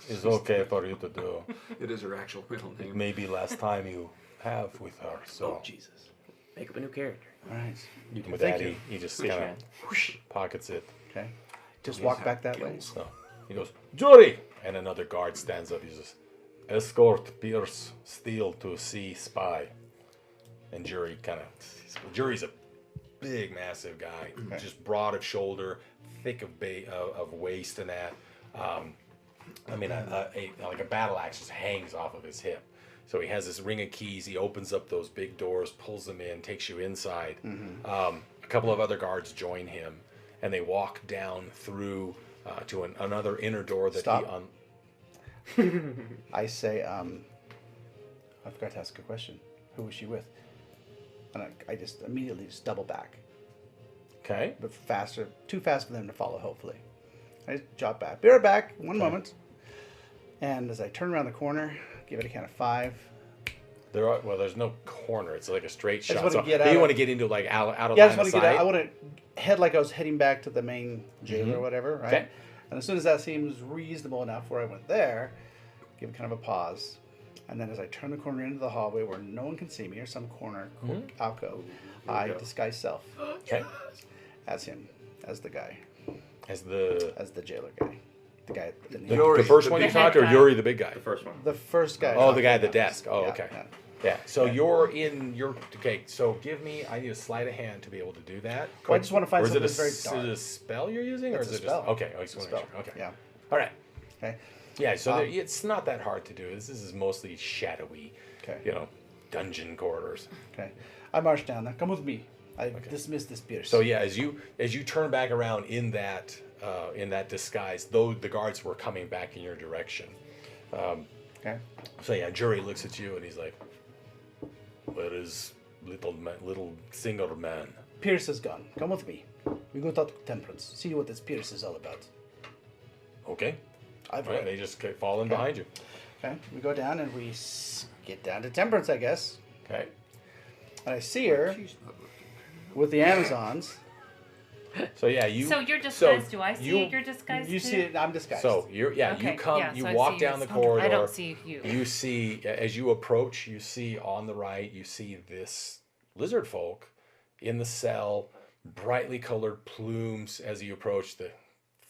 is okay for you to do. It is her actual middle It name. may be last time you have with her, so... Oh, Jesus. Make up a new character. All right. You can With Thank that, you. he just Fish kind man. of pockets it. Okay. Just walk have back that way. gills. So he goes, Jury! And another guard stands up. He says, escort Pierce Steele to see spy. And Jury kind of... Jury's a big, massive guy. Just broad of shoulder, thick of waist and that. I mean, like a battle axe just hangs off of his hip. So he has this ring of keys. He opens up those big doors, pulls them in, takes you inside. A couple of other guards join him, and they walk down through to another inner door that Stop. he... I say, I forgot to ask a question. Who was she with? And I just immediately just double back. Okay. But faster, too fast for them to follow, hopefully. I just jot back. Be right back, one moment. And as I turn around the corner, give it a count of 5. There's no corner. It's like a straight just shot. wanna So get you out want to of- get into like out of Yeah, I line just want of to get out. sight. I want to head like I was heading back to the main jail or whatever, right? Okay. And as soon as that seems reasonable enough where I went there, give kind of a pause. And then as I turn the corner into the hallway where no one can see me or some corner alcove, I disguise self Okay. as him, as the guy, As the as the jailer guy. The guy in the, the, Yuri, the first the one you big talked, or guy. Yuri the big guy? The first one. the first guy. Oh, the guy at the talking about. desk. Oh, Yeah, okay. yeah. Yeah. So you're in your okay. So give me. I need a sleight of hand to be able to do that. Well, I just want to find Or is it something very Is dark. it a spell you're using, or It's is a it spell. just okay? I just It's a want to spell. make sure. Okay. Yeah. All right. Okay. Yeah. So it's not that hard to do. This is mostly shadowy. Okay. Dungeon corridors. Okay. I march down there. Come with me. I dismiss this Pierce. So yeah, as you turn back around in that disguise, though the guards were coming back in your direction. Okay. So yeah, Jury looks at you and he's like, "Where is little single man?" Pierce is gone. Come with me. We go talk to Temperance. See what this Pierce is all about. Okay. I've All right, read. they just fall in behind you. Okay. We go down and we get down to Temperance, I guess. Okay. And I see her She's not looking. with the Amazons. So yeah, you. So you're disguised. Do I see you- you're disguised You too? see it. I'm disguised. So you Okay, you come yeah, you so I walk see down you. the corridor. I don't see you. You see as you approach, you see on the right, you see this lizard folk in the cell, brightly colored plumes as you approach the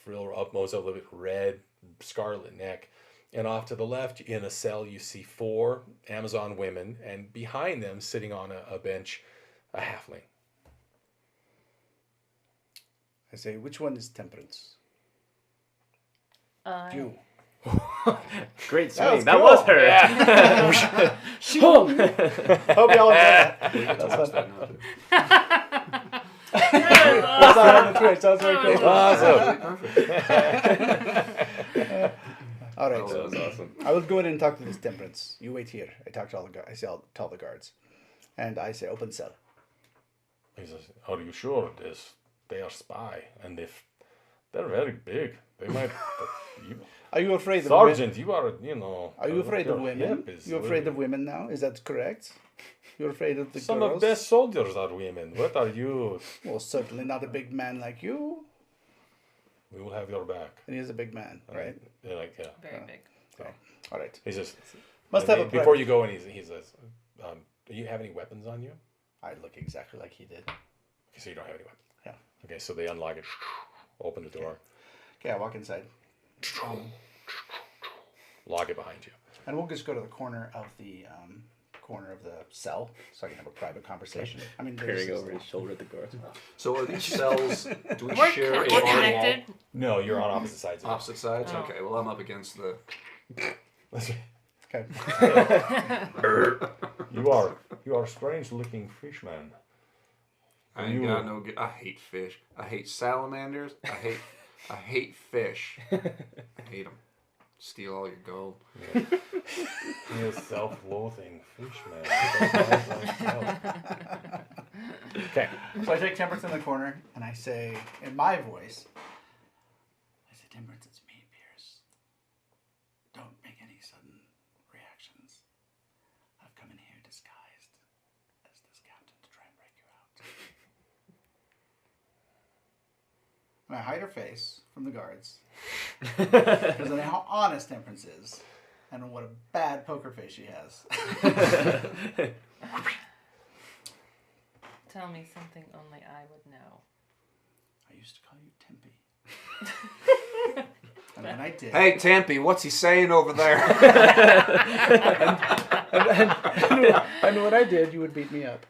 frill upmost a little bit red, scarlet neck. And off to the left in a cell you see 4 Amazon women, and behind them sitting on a bench, a halfling. I say, which one is Temperance? Uh, You. Great That was swing. That cool. was her. Hope y'all enjoyed that. That's fun. That's all on the Twitch. That was very cool. Awesome. All right. That was awesome. I will go in and talk to this Temperance. You wait here. I talk to all the guards. I say, I'll tell the guards. And I say, open cell. He says, "Are you sure this? They are spy, and they're very big. They might." Are you afraid of women? Sergeant, you are, Are you afraid of your women? hip is You're afraid of women now? Is that correct? You're afraid of the Some girls? of best soldiers are women. What are you? Well, certainly not a big man like you. We will have your back. And he's a big man, right? They're like, yeah. Very big. Okay. All right. He says, Must have a before you go in, he says, "Do you have any weapons on you?" I look exactly like he did. Okay, so you don't have any weapons. Yeah. Okay, so they unlock it, open the door, Okay, I walk inside. lock it behind you. And we'll just go to the corner of the cell so I can have a private conversation. I mean, Peering over his shoulder at the guards. So are these cells? Do we We're, share a we're wall? connected. No, you're on opposite sides. Of it. Opposite sides. Oh. Okay. Well, I'm up against the. Okay. You are a strange-looking fish man. I ain't got no. I hate fish. I hate salamanders. I hate fish. I hate them. Steal all your gold. You're a self-loathing fish man. Okay. So I take Temperance in the corner and I say, in my voice, I say, Temperance, it's me, Pierce. Don't make any sudden reactions. I've come in here disguised as this captain to try and break you out. And I hide her face from the guards. Because I know how honest Temperance is. And what a bad poker face she has. Tell me something only I would know. I used to call you Tempe. And when I did... Hey, Tempe, what's he saying over there? And when I did, you would beat me up.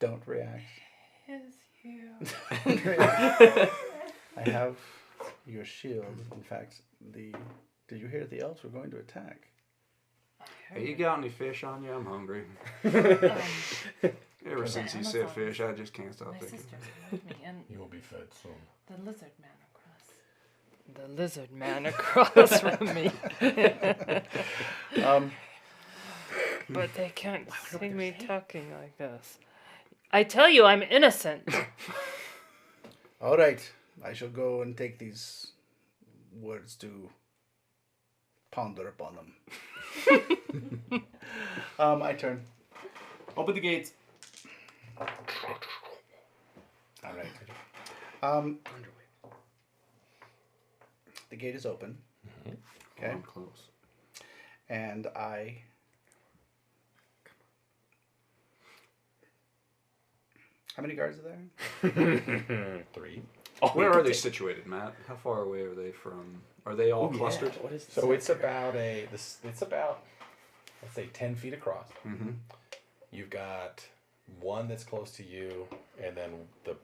Don't react. Is you. I have your shield. In fact, did you hear the elves were going to attack? Hey, you got any fish on you? I'm hungry. Ever since you said fish, I just can't stop My thinking. sisters love me, and You will be fed soon. the lizard man across from me. But they can't see me talking like this. I tell you, I'm innocent. All right. I shall go and take these words to ponder upon them. I turn. Open the gates. All right. The gate is open. Okay. I'm close. And I. How many guards are there? 3. Where are they situated, Matt? How far away are they from? Are they all clustered? What is So it's about it's about, let's say, 10 feet across. Mm-hmm. You've got one that's close to you, and then the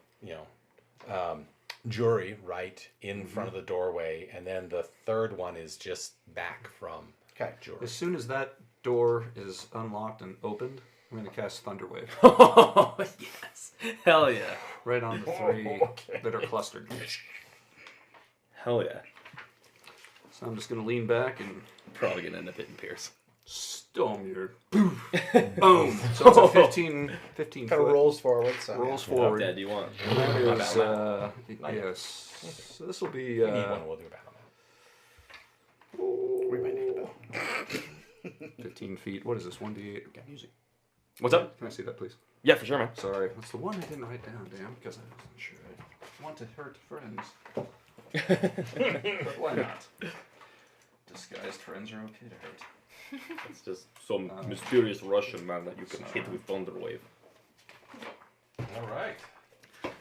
jury right in front of the doorway, and then the third one is just back from Okay. jury. As soon as that door is unlocked and opened, I'm going to cast Thunderwave Oh, yes. Hell yeah. right on the 3 that are clustered. Hell yeah. So I'm just going to lean back and Probably gonna end up hitting Pierce. storm your boom. So it's a 15 Kind of foot. rolls forward. So Rolls How forward. dead do you want? That Not is, bad. yes. So this will be, If you need one, we'll do a battle map. we might need a bell. 15 feet. What is this? 1d8. Okay, music. What's up? Can I see that, please? Yeah, for sure, man. Sorry. That's the one I didn't write down, damn, because I wasn't sure I want to hurt friends. But why not? Disguised friends are okay to hurt. It's just some mysterious Russian man that you can hit with Thunderwave. All right.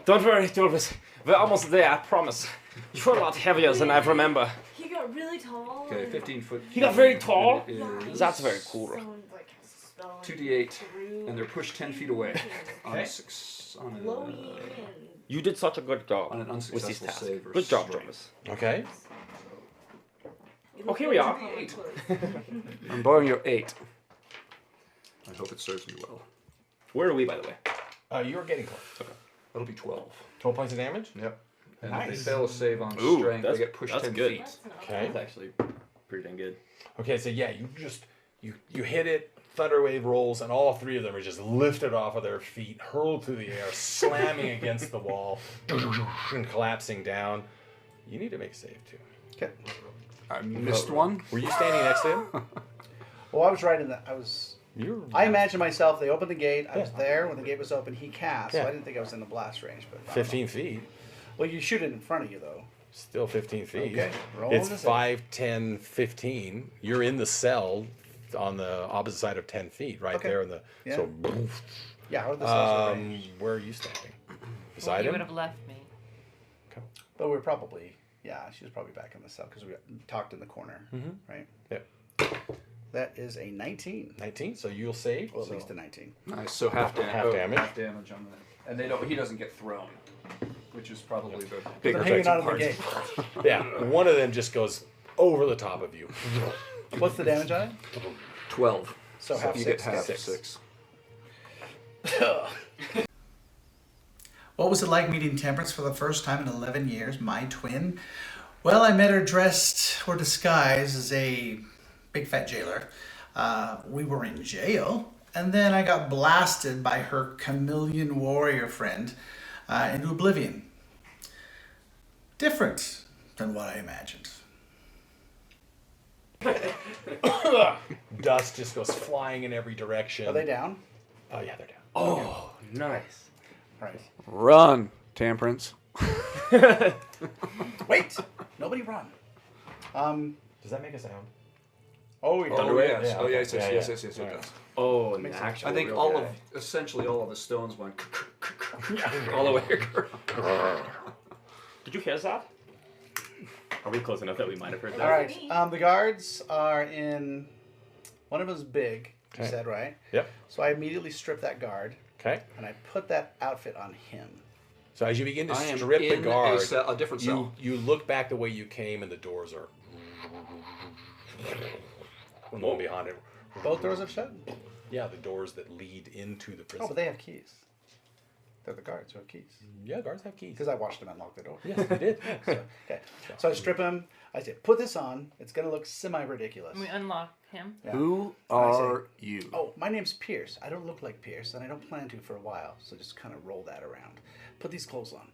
Don't worry, Tulvis. We're almost there, I promise. You're a lot heavier than I remember. He got really tall. Okay, 15 foot. He got very tall? And it is That's very cool. Someone, like, has a spell, like, 2d8, through and they're pushed 10 feet away on Okay. a six on Low an, and You did such a good job on an with this unsuccessful task. save. Or Good job, strength. Tulvis. Okay. Oh, here we are. I'm borrowing your 8. I hope it serves me well. Where are we, by the way? You're getting close. That'll be 12. 12 points of damage. Yep. And if Nice. they fail a save on Ooh, strength, they that's- get pushed that's 10 good. feet. That's not Okay. That's actually pretty dang good. Okay, so yeah, you hit it. Thunderwave rolls, and all 3 of them are just lifted off of their feet, hurled through the air, slamming against the wall, and collapsing down. You need to make a save too. Okay. I missed one. Were you standing next to him? Well, I was right in that. I imagined myself. They opened the gate. I was there when the gate was open. He cast, so Yeah. I didn't think I was in the blast range. But I don't 15 feet. know. Well, you shoot it in front of you though. Still 15 feet. Okay, roll It's the save. 5, 10, 15. You're in the cell on the opposite side of 10 feet, right Okay. there in the. Yeah. So, Yeah, how are the cells arranged? where are you standing? Well, Beside you him. would have left me. But we're probably she was probably back in the cell because we talked in the corner, right? Yep. That is a 19. 19. So you'll save. Well, at so- least a 19. Nice. So half damage. Half damage. Half damage on that. And he doesn't get thrown, which is probably the I'm bigger hanging out effective of the part. gate. Yeah, one of them just goes over the top of you. What's the damage on it? 12. So half you 6. get half Six. 6. What was it like meeting Temperance for the first time in 11 years? My twin? Well, I met her dressed or disguised as a big fat jailer. We were in jail, and then I got blasted by her chameleon warrior friend into oblivion. Different than what I imagined. Dust just goes flying in every direction. Are they down? Oh yeah, they're down. Oh, nice. Right. Run, Temperance. Wait! Nobody run. Does that make a sound? Oh, you're Oh, yes. Yeah, Oh, okay. yes, Yeah, yes, yeah. yes, yes, Yeah. it does. Oh, Makes an actual I think real guy. essentially all of the stones went all the way across. Did you hear that? Are we close enough that we might have heard that? All right. The guards are in. One of them is big. You Okay. said right. Yep. So I immediately stripped that guard Okay. and I put that outfit on him. So as you begin to I am strip the in guard, a different cell. you look back the way you came, and the doors are. And the one behind it. Both doors have shut. Yeah, the doors that lead into the Oh, prison. but they have keys. They're the guards who have keys. Yeah, guards have keys. Because I watched them unlock the door. Yes, they did. So, okay. So I strip him. I say, put this on. It's gonna look semi-ridiculous. We unlock him. Yeah. Who And I say, are you? Oh, my name's Pierce. I don't look like Pierce, and I don't plan to for a while. So just kind of roll that around. Put these clothes on.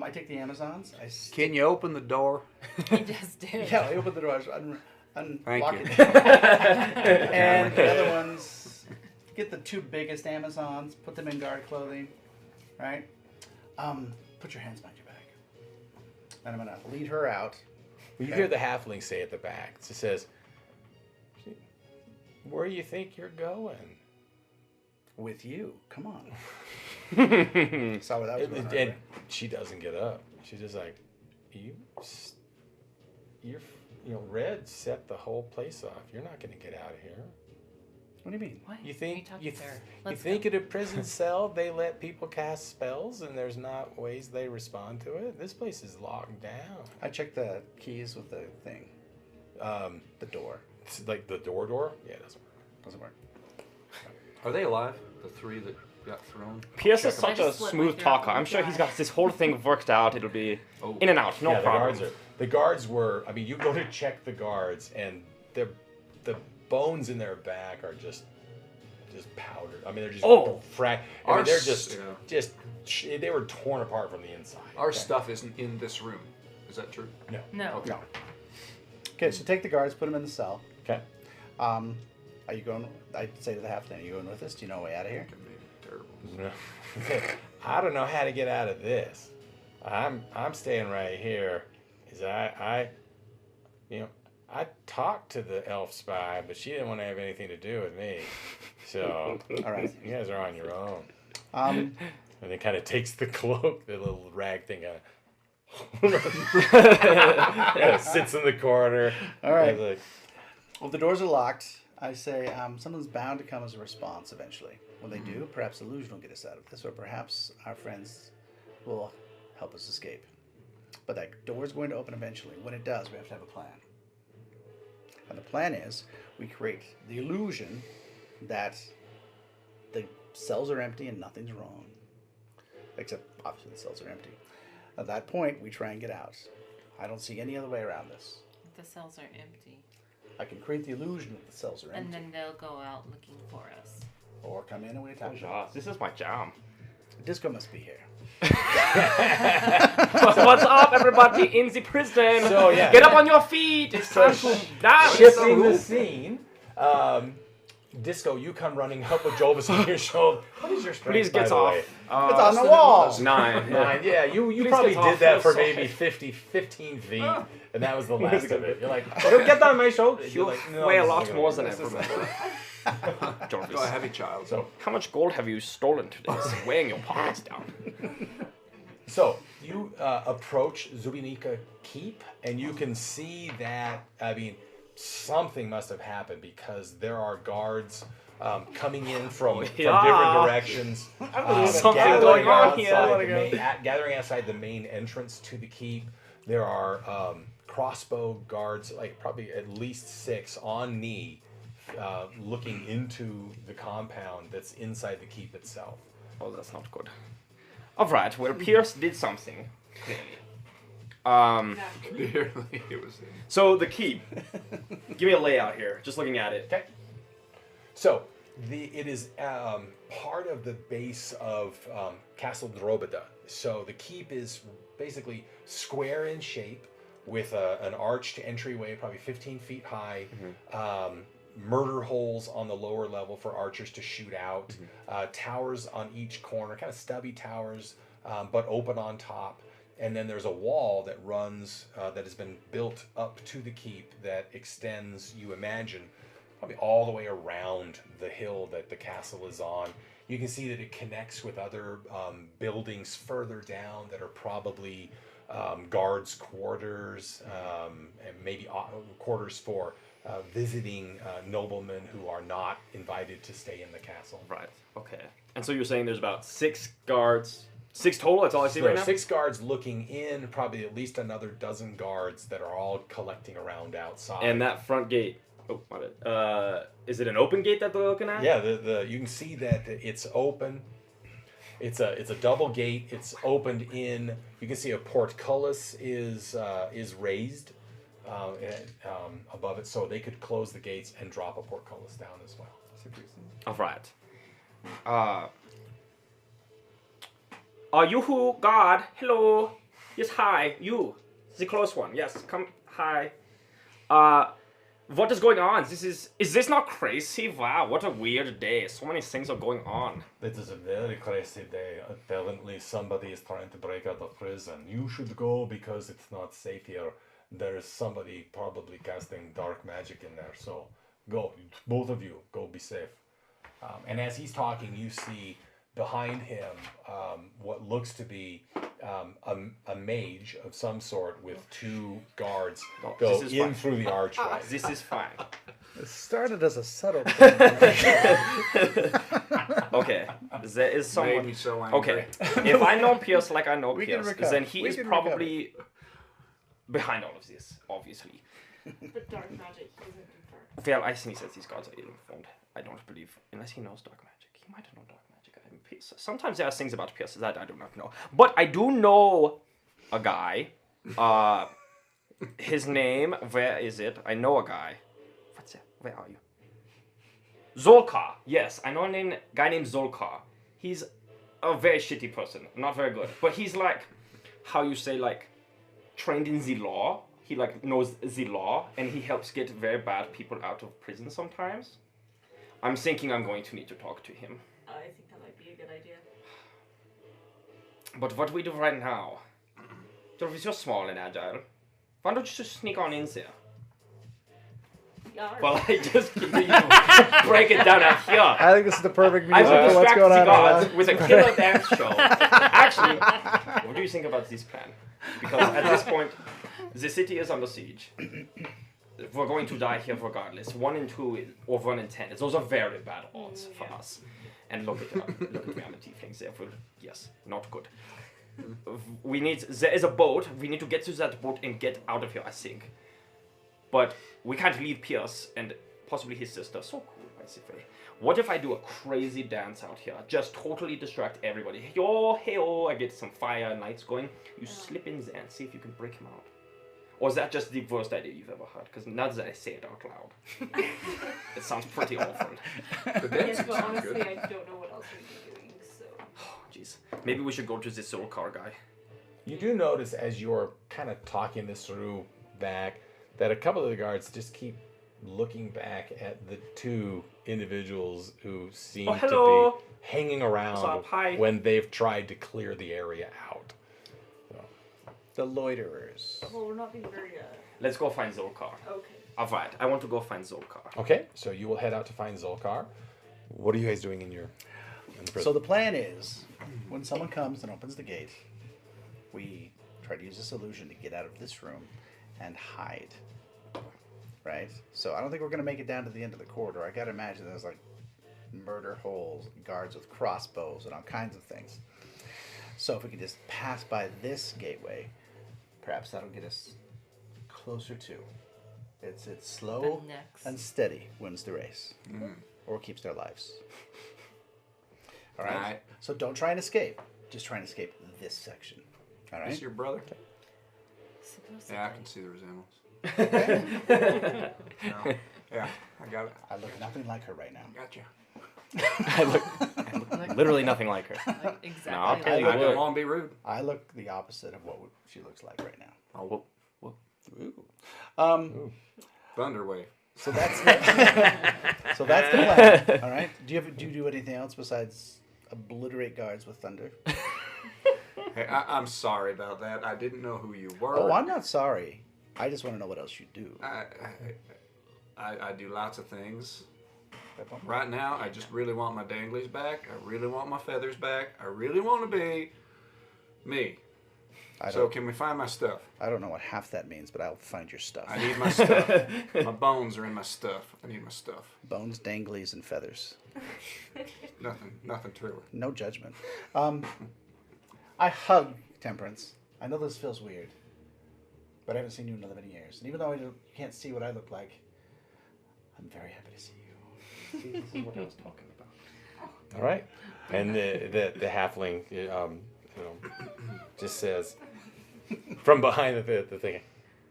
I take the Amazons. Can you open the door? He just did. Yeah, I open the door. Thank unlock you. it. And the other ones, get the 2 biggest Amazons, put them in guard clothing, right? Put your hands behind your back. And I'm going to lead her out. You hear the halfling say at the back. It says, "Where do you think you're going?" With you. Come on. Saw where that was going, And right? she doesn't get up. She's just like, Red set the whole place off. You're not going to get out of here. What do you mean? What? You Are think talking you, to her? you Let's think go. at a prison cell they let people cast spells and there's not ways they respond to it? This place is locked down. I checked the keys with the thing. The door. It's like the door? Yeah, it doesn't work. Doesn't work. Are they alive? The 3 that got thrown? Pierce is I such a just slit my smooth throat talker. with I'm sure dry. he's got this whole thing worked out. It'll be Oh. in and out, no yeah, problem. the guards were, I mean, you go to check the guards and the bones in their back are just powdered. I mean, they're just Our they're s- they were torn apart from the inside. Our stuff isn't in this room. Is that true? No. No. Okay. No. Okay, so take the guards, put them in the cell. Okay. Are you going? I'd say to the halfling, are you going with us? Do you know a way out of here? Can be terrible. No. I don't know how to get out of this. I'm staying right here. Is I talked to the elf spy, but she didn't want to have anything to do with me. So All right. you guys are on your own. Um, And it kind of takes the cloak, the little rag thing, sits in the corner. All right. It's like, well, the doors are locked. I say someone's bound to come as a response eventually. When they do, perhaps illusion will get us out of this, or perhaps our friends will help us escape. But that door's going to open eventually. When it does, we have to have a plan. And the plan is we create the illusion that the cells are empty and nothing's wrong. Except, obviously, the cells are empty. At that point, we try and get out. I don't see any other way around this. The cells are empty. I can create the illusion that the cells are And empty. then they'll go out looking for us. Or come in and we attack them. Gosh, this is my jam. Disco must be here. What's up, everybody in the prison? So, yeah. Get up on your feet. It's time to dance. shifting the scene. Disco, you come running up with Jolvis on your shoulder. What is your strength, Please by get the off. way? It's on the wall! 9. Nine. Yeah, you Please probably get did off. that for Sorry. maybe 15 feet, and that was the last of it. You're like, oh, get on my shoulder. You're You like, no, weigh a this lot isn't more gonna than I be- remember. Jarvis, Got a heavy child. So, how much gold have you stolen today? Weighing your pockets down. So you approach Zubinika Keep, and you can see that, I mean, something must have happened because there are guards coming in from different directions. Something gathering going on here. outside the main- gathering outside the main entrance to the keep. There are crossbow guards, like probably at least 6 on knee, looking into the compound that's inside the keep itself. Oh, that's not good. Alright, well, Pierce did something. Clearly. Clearly, it was. So the keep. Give me a layout here. Just looking at it. Okay. So it is part of the base of Castle Drobada. So the keep is basically square in shape with an arched entryway, probably 15 feet high. Murder holes on the lower level for archers to shoot out. Towers on each corner, kind of stubby towers, but open on top. And then there's a wall that runs, that has been built up to the keep that extends, you imagine, probably all the way around the hill that the castle is on. You can see that it connects with other buildings further down that are probably guards' quarters, and maybe quarters for visiting noblemen who are not invited to stay in the castle. Right, okay. And so you're saying there's about 6 guards. 6 total? That's all I see There right are now? 6 guards looking in, probably at least another dozen guards that are all collecting around outside. And that front gate. Oh, my bad. Is it an open gate that they're looking at? Yeah, you can see that it's open. It's a double gate. It's opened in. You can see a portcullis is raised above it, so they could close the gates and drop a portcullis down as well. Alright. Are you who? God? Hello? Yes, hi. You. The close one. Yes, come. Hi. What is going on? Is this not crazy? Wow, what a weird day. So many things are going on. It is a very crazy day. Apparently somebody is trying to break out of prison. You should go because it's not safe here. There is somebody probably casting dark magic in there. So go, both of you, go be safe. And as he's talking, you see behind him what looks to be a mage of some sort with two guards go this is in fine. through the archway. This is fine. It started as a subtle thing. Okay, there is Made someone. me so angry. Okay, if I know Pierce like I know We can Pierce, recover. then he We is can probably behind all of this, obviously. But dark magic isn't confirmed. Well, I think that these gods are ill-informed. I don't believe, unless he knows dark magic. He might know dark magic. I mean, Pierce. Sometimes there are things about Pierce that I do not know. But I do know a guy. His name, where is it? I know a guy. What's that? Where are you? Zolkar. Yes, I know a guy named Zolkar. He's a very shitty person. Not very good. But he's like, how you say, like, trained in the law. He like knows the law and he helps get very bad people out of prison sometimes. I'm thinking I'm going to need to talk to him. I think that might be a good idea. But what we do right now, Dorvis, you're small and agile. Why don't you just sneak on in there? Yeah. Well, I just continue to break it down out here. I think this is the perfect I music will for what's distract going the on. gods with a killer dance show. Actually, what do you think about this plan? Because at this point, the city is under siege. We're going to die here regardless. 1 in 2 or 1 in 10. Those are very bad odds for us. And look at me, I'm a tiefling. Therefore, yes, not good. There is a boat. We need to get to that boat and get out of here, I think. But we can't leave Pierce and possibly his sister. So cool, by the way. What if I do a crazy dance out here? Just totally distract everybody. Hey-oh, I get some fire and lights going. You slip in there and see if you can break him out. Or is that just the worst idea you've ever heard? Because now that I say it out loud, it sounds pretty awful. The Yes, dancing but sounds honestly, good. I don't know what else we'd be doing, so. Oh, jeez. Maybe we should go to this soul car guy. You do notice as you're kind of talking this through back that a couple of the guards just keep looking back at the two individuals who seem to hello. be hanging around What's up? Hi. when they've tried to clear the area out. The loiterers. Well, we're not being very, Let's go find Zolkar. okay. Alright, I want to go find Zolkar. Okay, so you will head out to find Zolkar. What are you guys doing in the prison? So the plan is, when someone comes and opens the gate, we try to use this illusion to get out of this room and hide. Right? So I don't think we're going to make it down to the end of the corridor. I got to imagine there's like murder holes, guards with crossbows, and all kinds of things. So if we can just pass by this gateway, perhaps that'll get us closer to. It's slow The next. and steady wins the race, or keeps their lives. All right. Alright. So don't try and escape. Just try and escape this section. All Is right. your brother? Supposedly. Yeah, I can see the resemblance. No. Yeah, I got it. I look nothing like her right now. Gotcha. I look literally nothing like her. Like, exactly. No, I'll tell you I what. don't want to be rude. I look the opposite of what she looks like right now. Oh, whoop, whoop. Ooh. Thunder wave. So that's the, so that's the plan. All right. Do you do anything else besides obliterate guards with thunder? Hey, I'm sorry about that. I didn't know who you were. Oh, I'm not sorry. I just want to know what else you do. I do lots of things. Right now, I just really want my danglies back. I really want my feathers back. I really want to be me. So can we find my stuff? I don't know what half that means, but I'll find your stuff. I need my stuff. My bones are in my stuff. I need my stuff. Bones, danglies, and feathers. Nothing to it. No judgment. I hug Temperance. I know this feels weird, but I haven't seen you in 11 years. And even though you can't see what I look like, I'm very happy to see you. See, this is what I was talking about. All right, and the halfling, just says from behind the thing.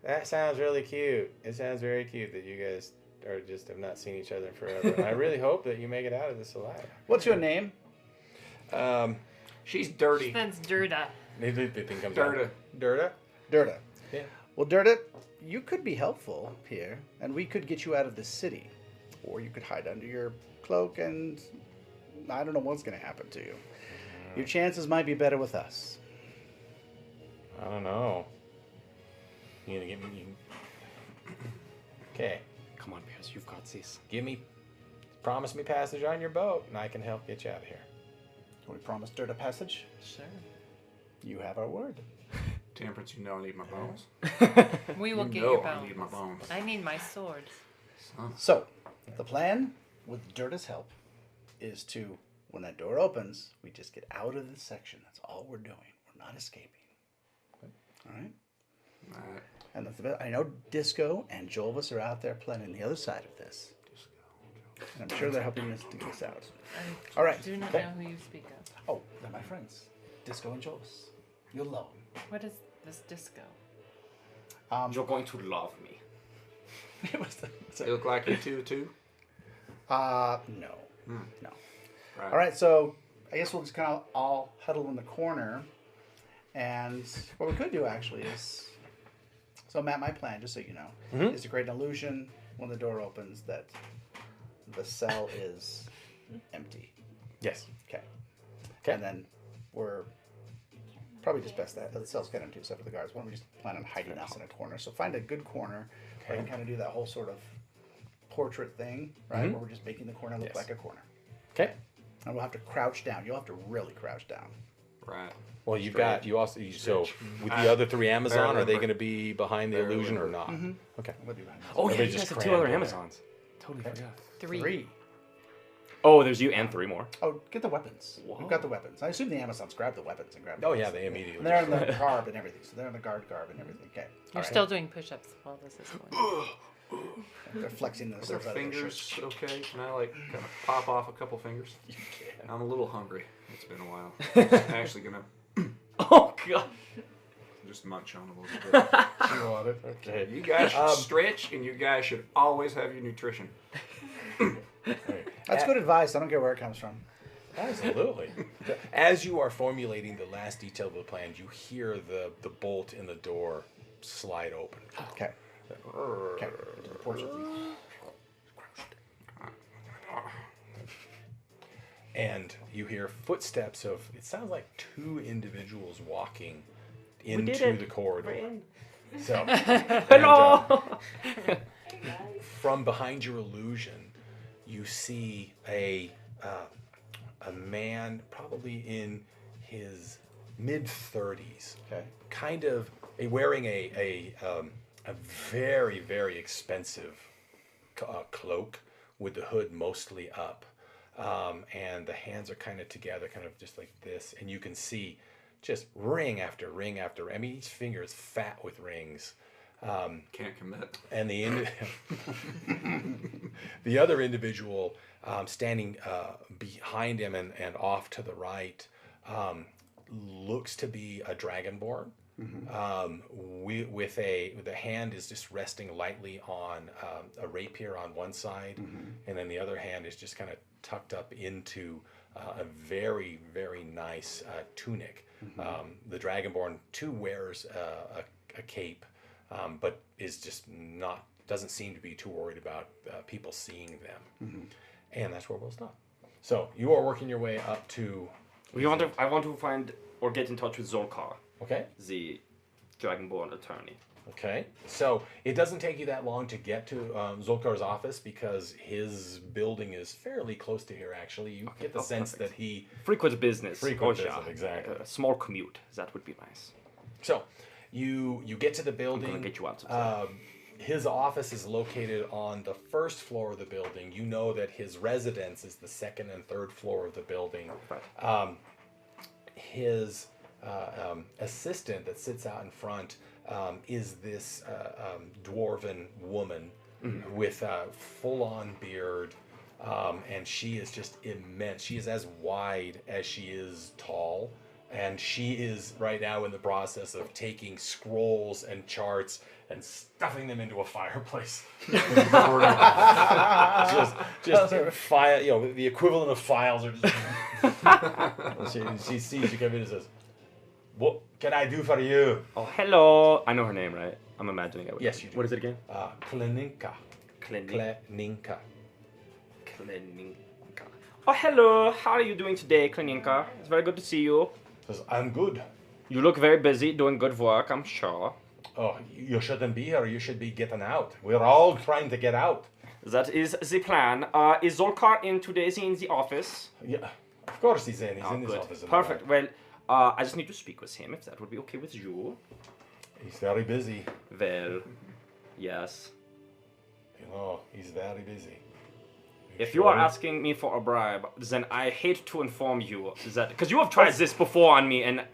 That sounds really cute. It sounds very cute that you guys are just have not seen each other in forever. And I really hope that you make it out of this alive. What's your name? She's dirty. That's Durda. The thing comes Durda. out. Durda. Durda. Yeah. Well, Dirtit, you could be helpful here, and we could get you out of the city. Or you could hide under your cloak, and I don't know what's going to happen to you. Your chances might be better with us. I don't know. You gonna give me? Okay, Come on, Bears, you've got this. promise me passage on your boat, and I can help get you out of here. Can we promise Dirt a passage? Sure. You have our word. Temperance, you know I need my bones. We will You get know your I bones. need my bones. I need my sword. Son. So, the plan, with Dirta's help, is to, when that door opens, we just get out of this section. That's all we're doing. We're not escaping. All right? Alright. And that's the best. I know Disco and Jolvis are out there planning the other side of this. And I'm sure they're helping us to get us out. I All right. do not Okay. know who you speak of. Oh, they're my friends. Disco and Jolvis. You'll love them. What is this disco? You're going to love me. It was They look like you too? no. No. Right. All right, so I guess we'll just kind of all huddle in the corner. And what we could do actually is, so Matt, my plan, just so you know, is to create an illusion when the door opens that the cell is empty. Yes. Okay. Okay. And then we're probably just best that the cell's kind of empty except for the guards. Why don't we just plan on hiding us in a corner? So find a good corner where you can kind of do that whole sort of portrait thing, right? Where we're just making the corner look Yes. like a corner. Okay. And we'll have to crouch down. You'll have to really crouch down. Right. Well, you've Stretch. got so Stretch. with the other three Amazon, are they remember. going to be behind the Barely illusion or remember. not? Okay. We'll do behind this. Oh, yeah, Everybody you just guys have two crammed other in there. Amazons. Totally forgot. Three. Oh, there's you and three more. Oh, get the weapons. Whoa. We've got the weapons. I assume the Amazons grab the weapons and grab the Oh weapons. yeah, they immediately. And they're in the garb and everything. So they're in the garb and everything. Okay. You're All still doing push-ups while this is going. They're flexing Are themselves their out of their fingers shirts. okay? Can I like kind of pop off a couple fingers? You can. I'm a little hungry. It's been a while. I'm actually gonna Oh, God. just munch on a little bit. You want it? Okay. You guys should stretch, and you guys should always have your nutrition. That's good advice. I don't care where it comes from. Absolutely. As you are formulating the last detail of the plan, you hear the bolt in the door slide open. Okay. Okay. Into the porch. And you hear footsteps of, it sounds like two individuals walking into the corridor. So, Hello! from behind your illusion, you see a man probably in his mid-30s, Okay. kind of wearing a very, very expensive cloak with the hood mostly up. And the hands are kind of together, kind of just like this. And you can see just ring after ring after ring. I mean, each finger is fat with rings. Can't commit. And the other individual standing behind him and off to the right looks to be a dragonborn. With the hand is just resting lightly on a rapier on one side, and then the other hand is just kind of tucked up into a very, very nice tunic. The dragonborn too wears a cape, but is just doesn't seem to be too worried about people seeing them. And that's where we'll stop. So you are working your way up to. I want to find or get in touch with Zolkar, Okay. the Dragonborn attorney. Okay, so it doesn't take you that long to get to Zolkar's office because his building is fairly close to here. Actually, you get the sense perfect. that he. Frequent business. Frequent Oh, yeah. business, exactly. A small commute. That would be nice. So, you get to the I'm building. gonna get you out sometime. His office is located on the first floor of the building. You know that his residence is the second and third floor of the building. Right. His assistant that sits out in front is this dwarven woman with a full-on beard, and she is just immense. She is as wide as she is tall, and she is right now in the process of taking scrolls and charts and stuffing them into a fireplace. just file, the equivalent of files are just. she sees you come in and says, "What can I do for you?" Oh, hello. I know her name, right? I'm imagining it. Yes, you do. What is it again? Kleninka. Kleninka. Kleninka. Kleninka. Oh, hello. How are you doing today, Kleninka? It's very good to see you. Says, I'm good. You look very busy doing good work, I'm sure. Oh, you shouldn't be here. You should be getting out. We're all trying to get out. That is the plan. Is Zolkar in today? Is he in the office? Yeah, of course he's in. He's Oh, in his good. office. Perfect. Well, I just need to speak with him, if that would be okay with you. He's very busy. Well, yes. You know, he's very busy. If you are asking me for a bribe, then I hate to inform you that... Because you have tried this before on me, and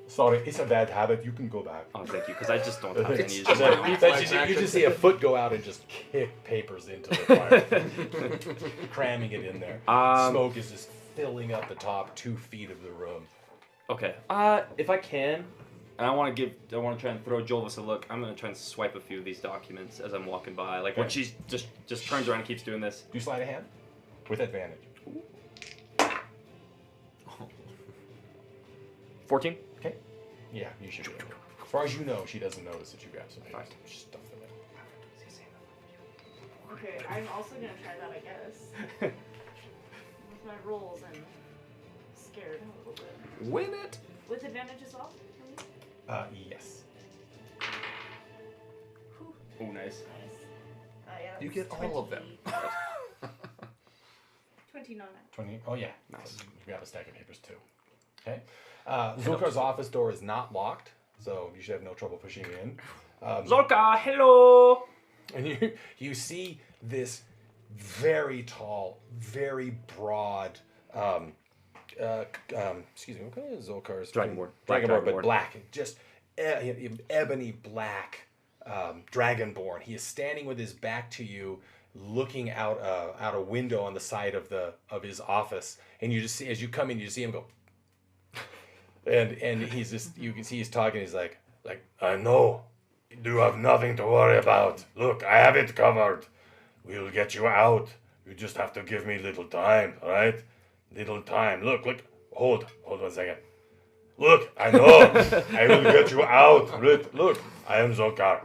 Sorry, it's a bad habit. You can go back. Oh, thank you, because I just don't have any... You just see a foot go out and just kick papers into the fire, cramming it in there. Smoke is just filling up the top 2 feet of the room. Okay. If I can, and I want to try and throw Jolvis a look, I'm going to try and swipe a few of these documents as I'm walking by. Like, when she's just turns around and keeps doing this. Do you slide a hand? With advantage. 14? Okay. Yeah, you should be able to. As far as you know, she doesn't notice that you grab some papers. Right. Stuff them in. Okay, I'm also gonna try that, I guess. With my rolls, I'm scared a little bit. Win it. With advantage as well? Yes. Oh, nice. Nice. Yeah, You that's get all of them. 29. 20. Oh, yeah. Nice. You grab a stack of papers, too. Okay. Zulkar's office door is not locked, so you should have no trouble pushing in. Zolka, hello! And you see this very tall, very broad, excuse me, what kind of Zolkar's? Dragonborn. Dragonborn, but Dragonborn. black. Just ebony black Dragonborn. He is standing with his back to you, looking out a window on the side of his office, and you just see, as you come in, you see him go, and he's just, you can see he's talking. He's like, I know, you have nothing to worry about. Look, I have it covered. We'll get you out. You just have to give me little time, all right? Little time. Look, hold 1 second. Look, I know, I will get you out. Look, I am Zolkar.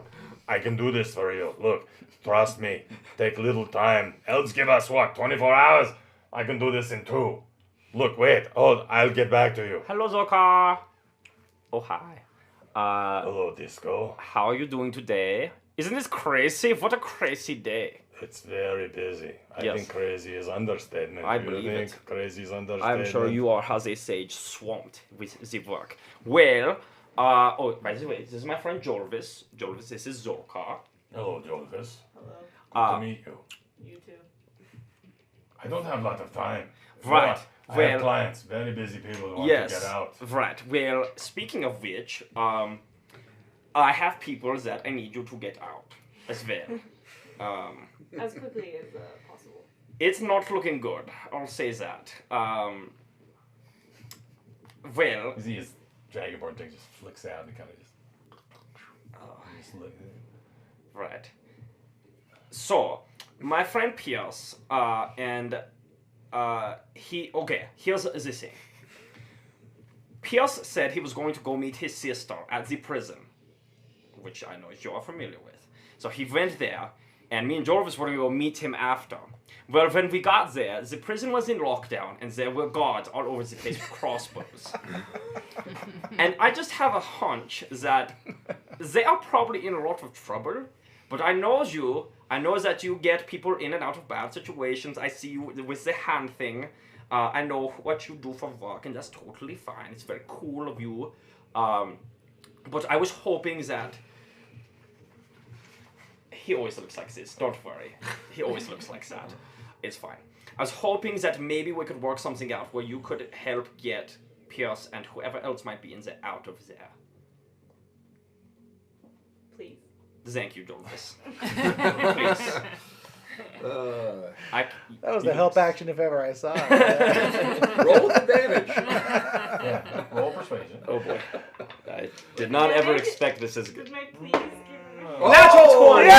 I can do this for you. Look, trust me. Take little time. Elves give us what, 24 hours? I can do this in 2. Look, wait, hold, I'll get back to you. Hello, Zolkar. Oh, hi. Hello, Disco. How are you doing today? Isn't this crazy? What a crazy day. It's very busy. I Yes. think crazy is understatement. I You believe think it. crazy is understatement? I'm sure you are, as a sage, swamped with the work. Well, oh, by the way, this is my friend Jorvis. Jorvis, this is Zolkar. Hello, Jolvis. Hello. Good to meet you. You too. I don't have a lot of time. Right. I Well- have clients, very busy people who want Yes. to get out. Right. Well, speaking of which, I have people that I need you to get out as well. As quickly as possible. It's not looking good. I'll say that. Well, You see his Dragonborn thing just flicks out and kind of just look. right. So, my friend Pierce, and here's the thing. Pierce said he was going to go meet his sister at the prison, which I know you're familiar with. So he went there, and me and Jorvis were going to go meet him after. Well, when we got there, the prison was in lockdown, and there were guards all over the place with crossbows. And I just have a hunch that they are probably in a lot of trouble, but I know that you get people in and out of bad situations. I see you with the hand thing. I know what you do for work, and that's totally fine. It's very cool of you. But I was hoping that... He always looks like this, don't worry. He always looks like that. It's fine. I was hoping that maybe we could work something out where you could help get Pierce and whoever else might be in there out of there. Please. Thank you, Dolphus. Please. That was the help action if ever I saw it. Roll with advantage. Yeah, roll persuasion. Oh boy. I did not ever expect this as good. Could my please give me Natural 20!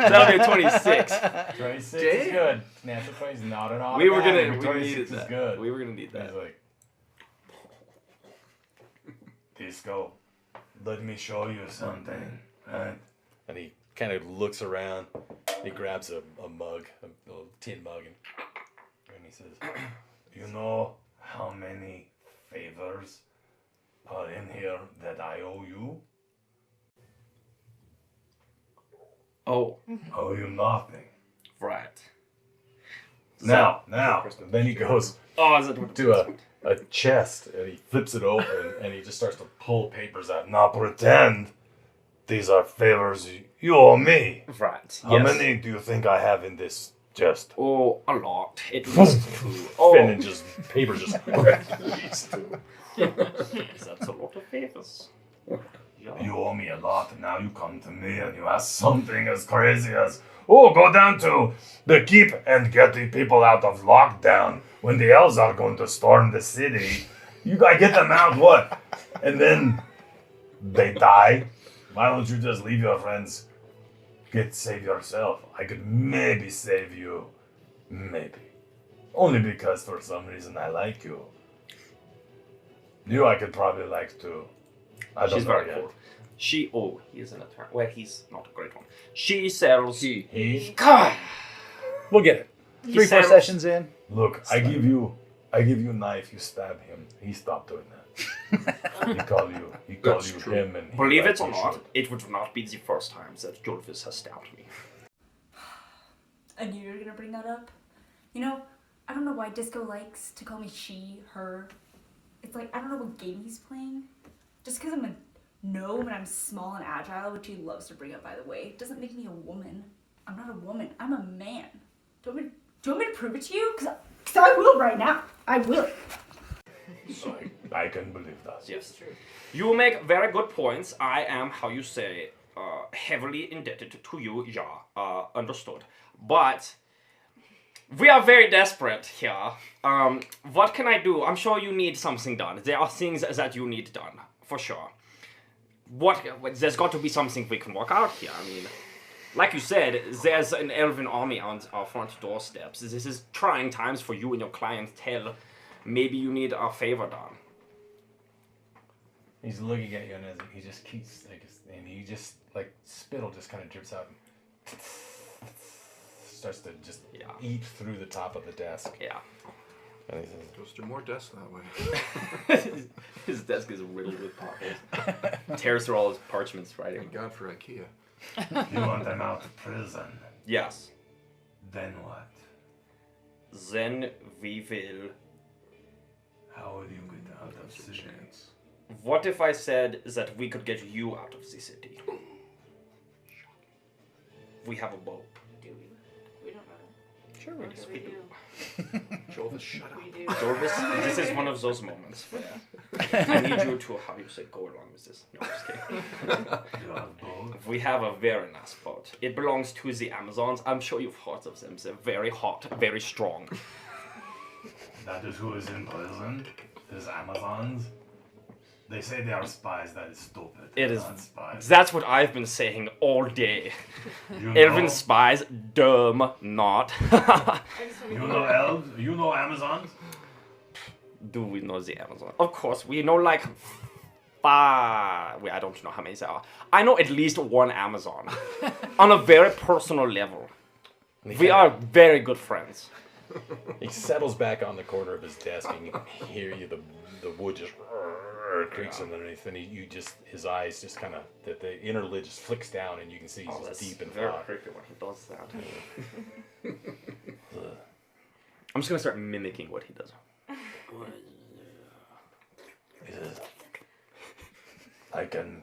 That'll be 26. 26 is good. Natural 20 is not an automatic. We were gonna, but we 26 needed is that. good. We were gonna need He's that. like, Disco, let me show you something. Right? And he kind of looks around. He grabs a mug, a little tin mug, and he says, You know how many favors are in here that I owe you? Oh, Owe you nothing. right. Now, then he goes Oh, is it to a chest and he flips it open and he just starts to pull papers out. now pretend these are favors you owe me. Right. How yes. many do you think I have in this chest? Oh, a lot. It was two. Oh, And then just paper just that's a lot of favors. Yeah. You owe me a lot. Now you come to me and you ask something as crazy as, oh, go down to the keep and get the people out of lockdown when the elves are going to storm the city. You gotta get them out, what? And then they die. Why don't you just leave your friends? Save yourself. I could maybe save you. Maybe. Only because for some reason I like you. You I could probably like too. I don't She's know very yet. cool. He is an attorney. Well, he's not a great one. She sells. He God. we'll get it. 3-4 sells- sessions in. Look, I give you a knife, you stab him. He stopped doing that. he call you That's him and he Believe like it or you not, should. it would not be the first time that Julvis has stabbed me. I knew you were gonna bring that up. You know, I don't know why Disco likes to call me she, her. It's like, I don't know what game he's playing. Just because I'm a gnome and I'm small and agile, which he loves to bring up, by the way, doesn't make me a woman. I'm not a woman. I'm a man. Do you want me to prove it to you? Because I will right now. I will. I can believe that. Yes, true. You make very good points. I am, how you say, heavily indebted to you. Yeah, understood. But we are very desperate here. What can I do? I'm sure you need something done. There are things that you need done, for sure. There's got to be something we can work out here. I mean, like you said, there's an elven army on our front doorsteps. This is trying times for you and your clientele. Maybe you need a favor done. He's looking at you and he just keeps and he just like spittle just kind of drips out and starts to just eat through the top of the desk. Yeah. And he says, Goes to more desks that way. His desk is riddled with potholes. Tears through all his parchments writing. Thank God for IKEA. You want them out of prison. Yes. Then what? Then we will. How will you get out of That's a city? chance. What if I said that we could get you out of the city? We have a boat. Do we? We don't know. Sure, we Yes, we do. Jovis, shut up. We do. Jorvis, this is one of those moments where I need you to, how you say, go along with this. No, I'm just kidding. You have both. We have a very nice boat. It belongs to the Amazons. I'm sure you've heard of them. They're very hot, very strong. That is who is in prison. Is Amazons. They say they are spies. That is stupid. It They're is. not spies. That's what I've been saying all day. You Elven know, spies, dumb, not. you know elves. You know Amazons. Do we know the Amazon? Of course, we know like five. I don't know how many there are. I know at least one Amazon on a very personal level. We are very good friends. he settles back on the corner of his desk and you can hear the wood just creaks underneath and his eyes just kind of the inner lid just flicks down and you can see he's just deep in very thought. creepy when he does that. I'm just gonna start mimicking what he does. I can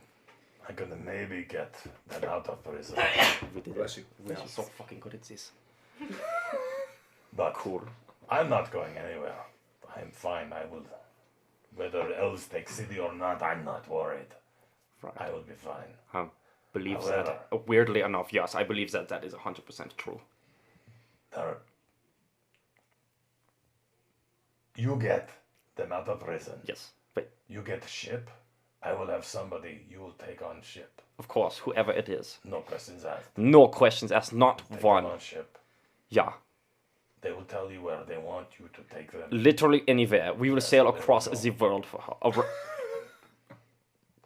maybe get them out of prison. We did Bless it. you. We are so fucking good at this. But Cool. I'm not going anywhere. I'm fine. I will. Whether elves take city or not, I'm not worried. Right. I will be fine. I believe However- that. Weirdly enough, yes, I believe that is 100% true. There. You get them out of prison. Yes, but You get ship. I will have somebody you will take on ship. of course, whoever it is, No questions asked. no questions asked. Not Take one. them on ship. Yeah, They will tell you where they want you to take them. literally anywhere. We will sail there we across go. the world for her.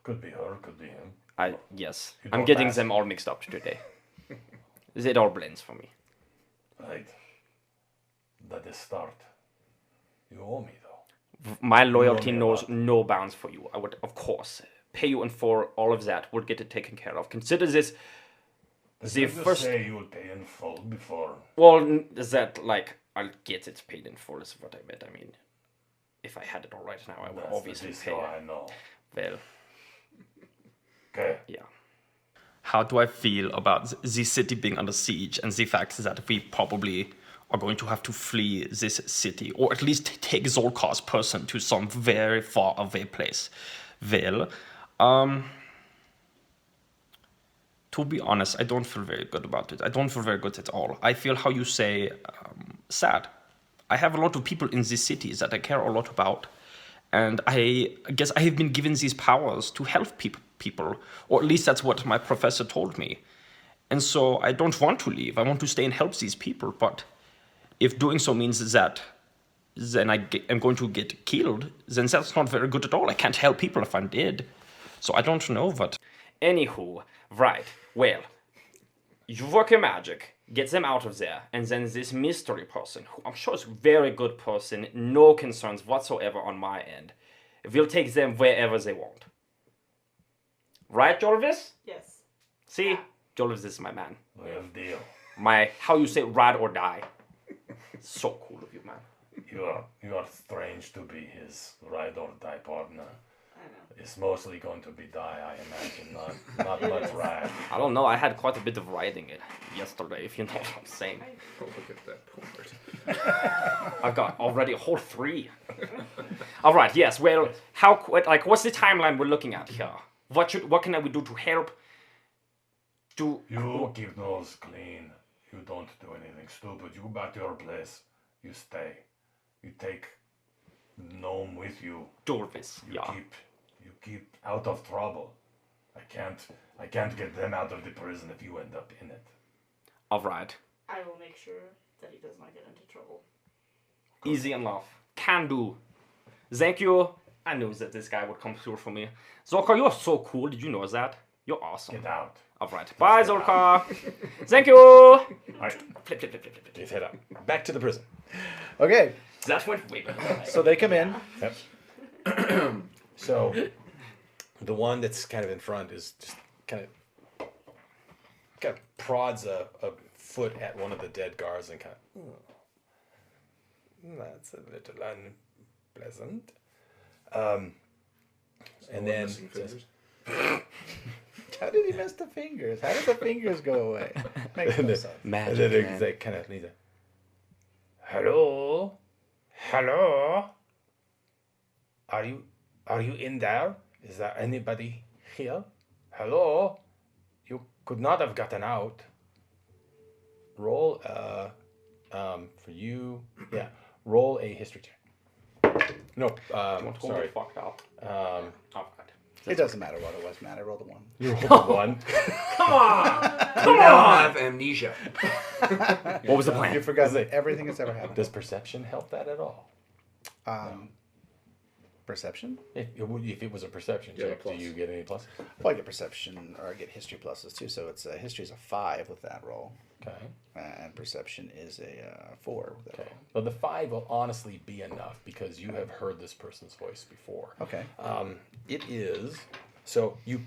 Could be her, could be him. Yes. You I'm don't getting ask. them all mixed up today. It all blends for me. Right. That is start. You owe me, though. My loyalty me a knows lot. no bounds for you. I would, of course, pay you, and for all of that, we'll get it taken care of. Consider this Did the you just first. say you will pay in full before? Well, that, like, I'll get it paid in full is what I meant. I mean, if I had it all right now, I would That's obviously the pay. disco I know. Well, Okay. yeah. How do I feel about the city being under siege and the fact that we probably are going to have to flee this city, or at least take Zolkar's person to some very far away place? Well, to be honest, I don't feel very good about it. I don't feel very good at all. I feel, how you say, sad. I have a lot of people in this city that I care a lot about. And I guess I have been given these powers to help people, or at least that's what my professor told me. And so I don't want to leave. I want to stay and help these people. But if doing so means that then I'm going to get killed, then that's not very good at all. I can't help people if I'm dead. So I don't know, but... Anywho, right. Well, you work your magic, get them out of there, and then this mystery person, who I'm sure is a very good person, no concerns whatsoever on my end, will take them wherever they want. Right, Jolvis? Yes. See? Jolvis is my man. Real deal. My, how you say, ride or die. So cool of you, man. You are strange to be his ride or die partner. I know. It's mostly going to be die, I imagine. Not much ride. I don't know, I had quite a bit of riding it yesterday, if you know what I'm saying. Oh, look at that part. I've got already a whole 3. All right, yes. Well, what's the timeline we're looking at here? What can we do to help? You keep those clean. You don't do anything stupid. You go back to your place. You stay. You take gnome with you. Dorvis, yeah. You keep out of trouble. I can't get them out of the prison if you end up in it. All right. I will make sure that he does not get into trouble. Easy enough. Can do. Thank you. I knew that this guy would come through for me. Zolkar, you're so cool. Did you know that? You're awesome. Get out. All right. Bye, Zolkar. Thank you. Flip. Just head up. Back to the prison. Okay, That went way better. so they come in. Yep. So, the one that's kind of in front is just kind of prods a foot at one of the dead guards and kind of, that's a little unpleasant. And then says, How did he miss the fingers? How did the fingers go away? Makes no sense. and then they kind of leads a, hello, are you in there? Is there anybody here? Hello, you could not have gotten out. Roll for you, yeah. Roll a history check. No, sorry. Fucked up. All right. It doesn't matter what it was, man. I rolled a 1. You rolled a 1. You now have amnesia. What was the plan? You forgot everything that's ever happened. Does perception help that at all? Perception? If it was a perception Yeah, check, do plus. you get any plus? Well, I get perception, or I get history pluses too. So it's history is a 5 with that roll, Okay. and perception is a 4 with that Okay. roll. Well, the 5 will honestly be enough because you have heard this person's voice before. Okay. It is. So you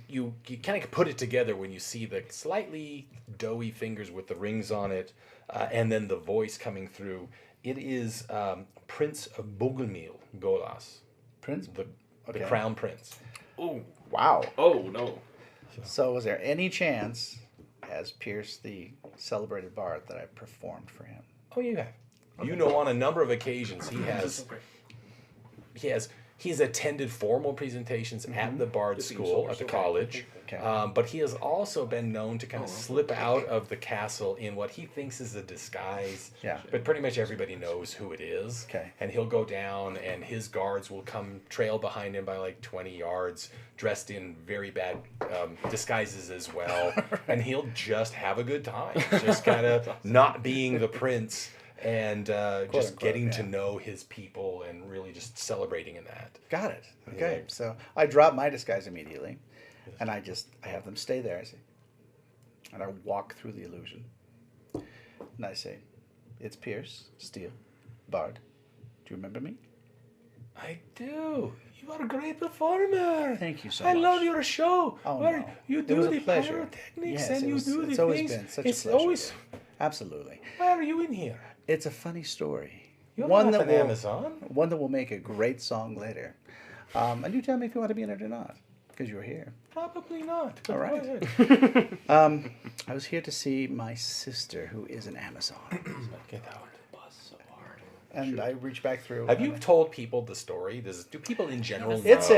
kind of put it together when you see the slightly doughy fingers with the rings on it, and then the voice coming through. It is Prince of Bogomil Golas, Prince. the Okay. crown prince. Oh, Wow. oh no. So was there any chance, as Pierce the celebrated bard, that I performed for him? Oh, you have. You know, on a number of occasions, he's attended formal presentations at the Bard School at the college. Okay. But he has also been known to kind of slip out of the castle in what he thinks is a disguise. Yeah. But pretty much everybody knows who it is. Okay. And he'll go down, and his guards will come trail behind him by like 20 yards, dressed in very bad disguises as well. And he'll just have a good time, just kind of not being the prince. and just unquote, getting to yeah. know his people and really just celebrating in that. Got it. Okay. Yeah. So I drop my disguise immediately, and I have them stay there. I say, and I walk through the illusion, and I say, "It's Pierce Steele, Bard. Do you remember me?" I do. You are a great performer. Thank you so I much. love your show. Oh, where no. you It do was a the pleasure. pyrotechnics Yes, and you do it's the always things. been such It's a pleasure. always. Absolutely. Why are you in here? It's a funny story. You're one not that an will, Amazon. One that will make a great song later. And you tell me if you want to be in it or not, because you're here. Probably not. But All right. go ahead. I was here to see my sister, who is an Amazon. Get out. And I reach back through. Have you told people the story? Do people in general know? It's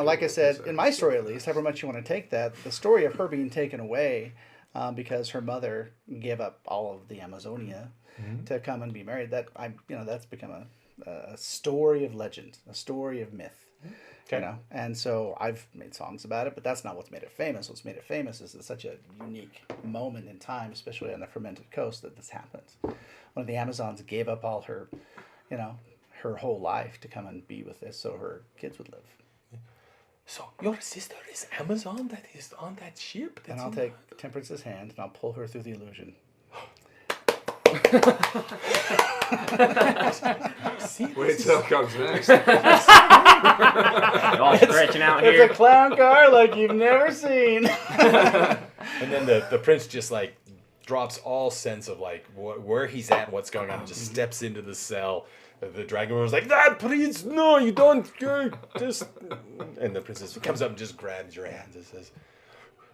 like I said, in my story at least, however much you want to take that, the story of her being taken away because her mother gave up all of the Amazonia to come and be married. That's become a story of legend, a story of myth. Okay. And so I've made songs about it, but that's not what's made it famous. What's made it famous is it's such a unique moment in time, especially on the fermented coast, that this happens. One of the Amazons gave up all her, her whole life to come and be with this, so her kids would live. So your sister is Amazon that is on that ship? And I'll take Temperance's hand and I'll pull her through the illusion. Wait till it comes next. You're all stretching out here. It's a clown car like you've never seen. And then the prince just like drops all sense of like where he's at and what's going on and just steps into the cell. The dragonborn's like, "That prince, no, you don't just." And the princess comes up and just grabs your hands and says,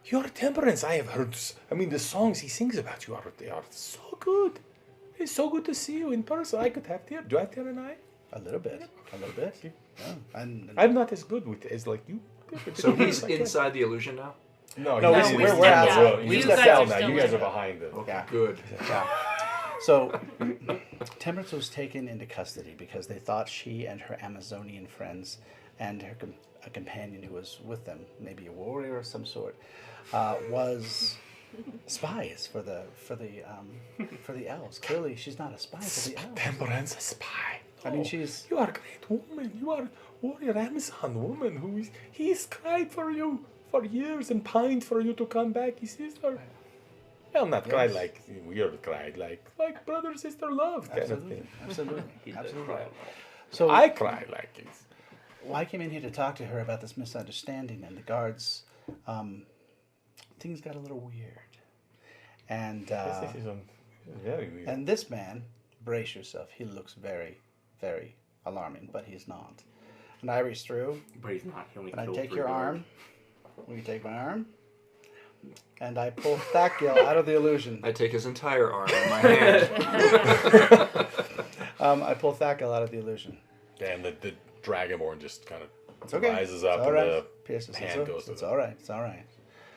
"Your Temperance, I have heard. I mean, the songs he sings about you they are so good. It's so good to see you in person. I could have tear. Do I have tear an eye? A little bit. Yeah. And I'm not as good with it as like you. So he's inside the illusion now? No, No, he's we're in outside. the We He's stepped the out cell now. still You guys in. are behind the. Yeah. Good. Yeah. So, Temperance was taken into custody because they thought she and her Amazonian friends and a companion who was with them, maybe a warrior of some sort, was spies for the elves. Clearly, she's not a spy for the elves. Temperance, a spy. I mean, she's. You are a great woman. You are a warrior Amazon woman he's cried for you for years and pined for you to come back, his sister. Well, not cried like weird cried, like brother sister love kind of thing. Absolutely. So So I cried like it. Well, I came in here to talk to her about this misunderstanding, and the guards, things got a little weird. And This is very weird. and this man, brace yourself, he looks very, very alarming, but he's not. And I reach through, But he's not. He only and I killed take 3 your guards. arm. Will you take my arm? And I pull Thakil out of the illusion. I take his entire arm in my hand. I pull Thakil out of the illusion. And the dragonborn just kind of It's okay. rises It's up all and right. the Pierce says, hand goes to it's the- all right. It's all right.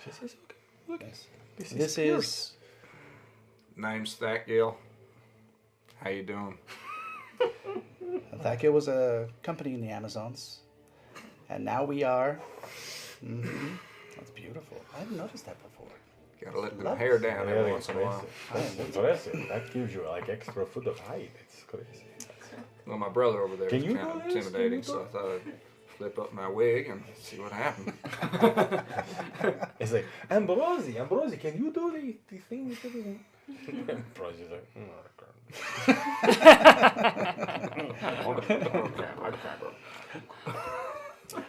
She says, okay, look, Yes. this is Name's Thakil. How you doing? Thakil was a company in the Amazons, and now we are. That's beautiful. I hadn't noticed that before. Gotta let the Love hair it. down every once in a while. That's impressive. That gives you like extra foot of height. It's crazy. Well, my brother over there Can was you kind of do this? intimidating, Can you so I thought I'd flip up my wig and see what happened. It's like, Ambrosi, can you do the thing with everything? Ambrosi's like,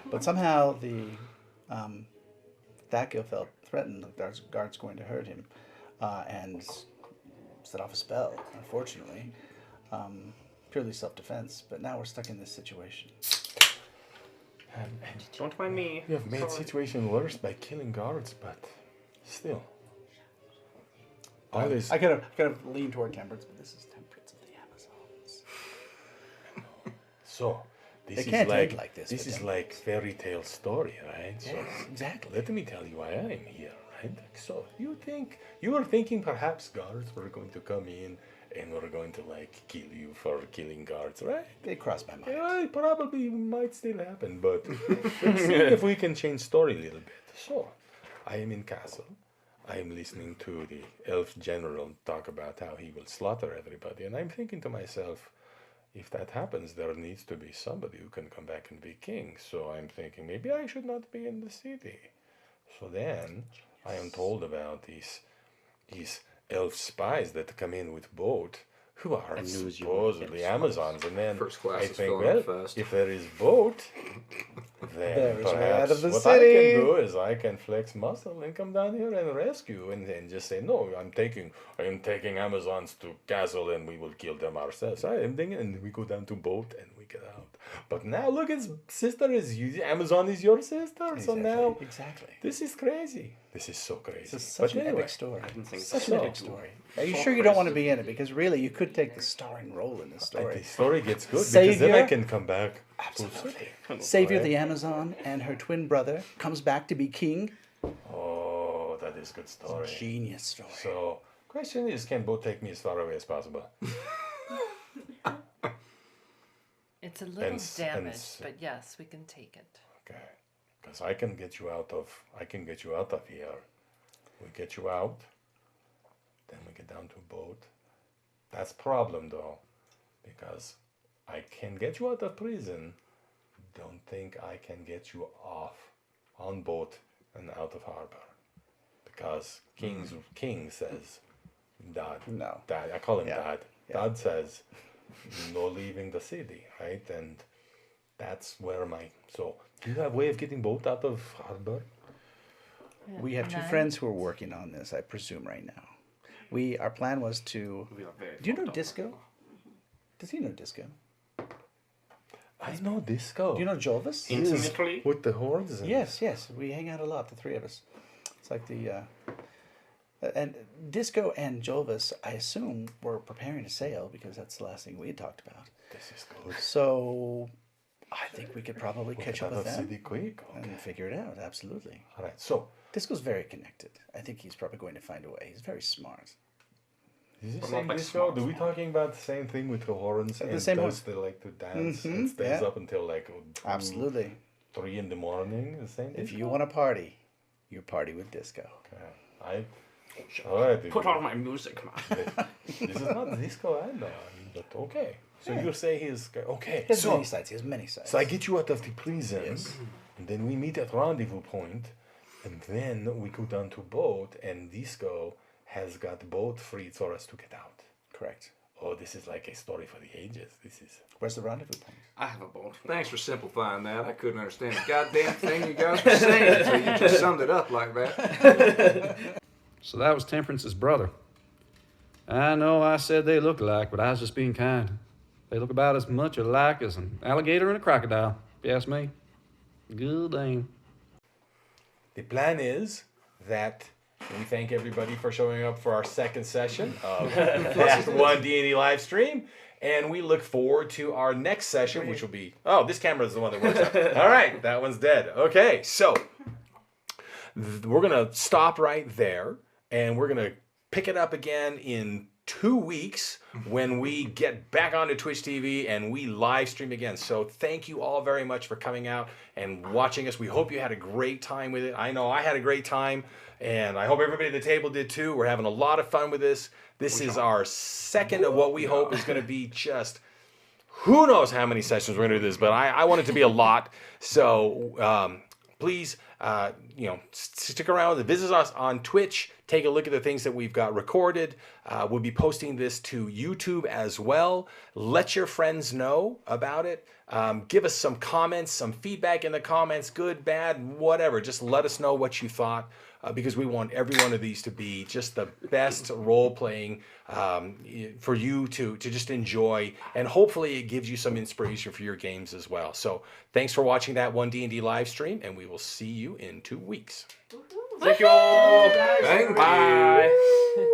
But somehow the Thakil felt threatened. The guard's going to hurt him, and set off a spell. Unfortunately, purely self-defense. But now we're stuck in this situation. Don't mind me. You have made situation worse by killing guards, but still. Always. I kind of lean toward Temperance, but this is Temperance of the Amazons. So, this They is can't like, act like this This with is them. like fairy tale story, right? So, Exactly. let me tell you why I am here, right? So, you were thinking perhaps guards were going to come in and were going to like kill you for killing guards, right? They crossed my mind. Yeah, it probably might still happen, but let's see if we can change story a little bit. So, I am in castle. I'm listening to the elf general talk about how he will slaughter everybody, and I'm thinking to myself, if that happens, there needs to be somebody who can come back and be king. So I'm thinking maybe I should not be in the city. So then I am told about these elf spies that come in with boat, who are supposedly Amazons, and then First class I is think, filling up well, fast. if there is boat, then There's way out perhaps of the what city. I can do is I can flex muscle and come down here and rescue, and then just say, no, I am taking Amazons to castle, and we will kill them ourselves. I am thinking, and we go down to boat and we get out. But now look, his sister is Amazon is your sister, so now Exactly. this is crazy. This is so crazy. This is such But an anyway, epic story. I didn't think Such so. an epic story. Are you sure you don't want to be in it? Because really, you could take the starring role in this the story. story gets good because then I Savior? can come back. Absolutely. Savior the Amazon and her twin brother comes back to be king. Oh, that is good story. Genius story. So, question is, can boat take me as far away as possible? It's a little And damaged, but yes, we can take it. Okay, because I can get you out of here. We get you out, then we get down to a boat. That's problem though, because I can get you out of prison. Don't think I can get you off on boat and out of harbor, because King says, Dad. No. Dad. I call him Yeah. Dad. Yeah. Dad says, no leaving the city, right? And that's where so do you have a way of getting boat out of harbor? We have two Nice. friends who are working on this, I presume, right now. Our plan was to. We are very Do you know fucked up. Disco? Does he know Disco? I know Disco. Do you know Jolvis? Intimately? With the horns? And Yes, yes. We hang out a lot, the three of us. It's like and Disco and Jolvis, I assume, were preparing to sail because that's the last thing we had talked about. This is good. So I think we could probably catch up Out with of them city quick. Okay. and figure it out. Absolutely. All right. So Disco's very connected. I think he's probably going to find a way. He's very smart. is this But same not like Disco? smart, Are we smart. talking about the same thing with the horns? The And same does one. they like to dance Mhm, and stays yeah. up until like Absolutely. 3 in the morning? The same. If Disco? you want to party, you party with Disco. Okay. All right. Put on my music, man. This is not Disco, I know. I mean, but okay. So Yeah. you say he's okay. He has So many sides. He has many sides. So I get you out of the prison, Yes. and then we meet at rendezvous point, and then we go down to boat, and Disco has got boat free for us to get out. Correct. Oh, this is like a story for the ages. This is Where's the rendezvous point? I have a boat. Thanks for simplifying that. I couldn't understand the goddamn thing you guys were saying, so you just summed it up like that. So that was Temperance's brother. I know I said they look alike, but I was just being kind. They look about as much alike as an alligator and a crocodile, if you ask me. Good damn. the plan. Is that we thank everybody for showing up for our second session of Act 1 D&D live stream. And we look forward to our next session, which will be... Oh, this camera is the one that works out. All right, that one's dead. Okay, so we're going to stop right there, and we're going to pick it up again in 2 weeks when we get back onto Twitch TV and we live stream again. So thank you all very much for coming out and watching us. We hope you had a great time with it. I know I had a great time, and I hope everybody at the table did too. We're having a lot of fun with this. This is our second of what we hope is going to be just who knows how many sessions we're going to do this, but I want it to be a lot. So please, stick around. Visit us on Twitch. Take a look at the things that we've got recorded. We'll be posting this to YouTube as well. Let your friends know about it. Give us some comments, some feedback in the comments, good, bad, whatever. Just let us know what you thought, because we want every one of these to be just the best role-playing for you to just enjoy. And hopefully it gives you some inspiration for your games as well. So thanks for watching that one D&D live stream, and we will see you in 2 weeks. Thank you all. Thank you. Bye.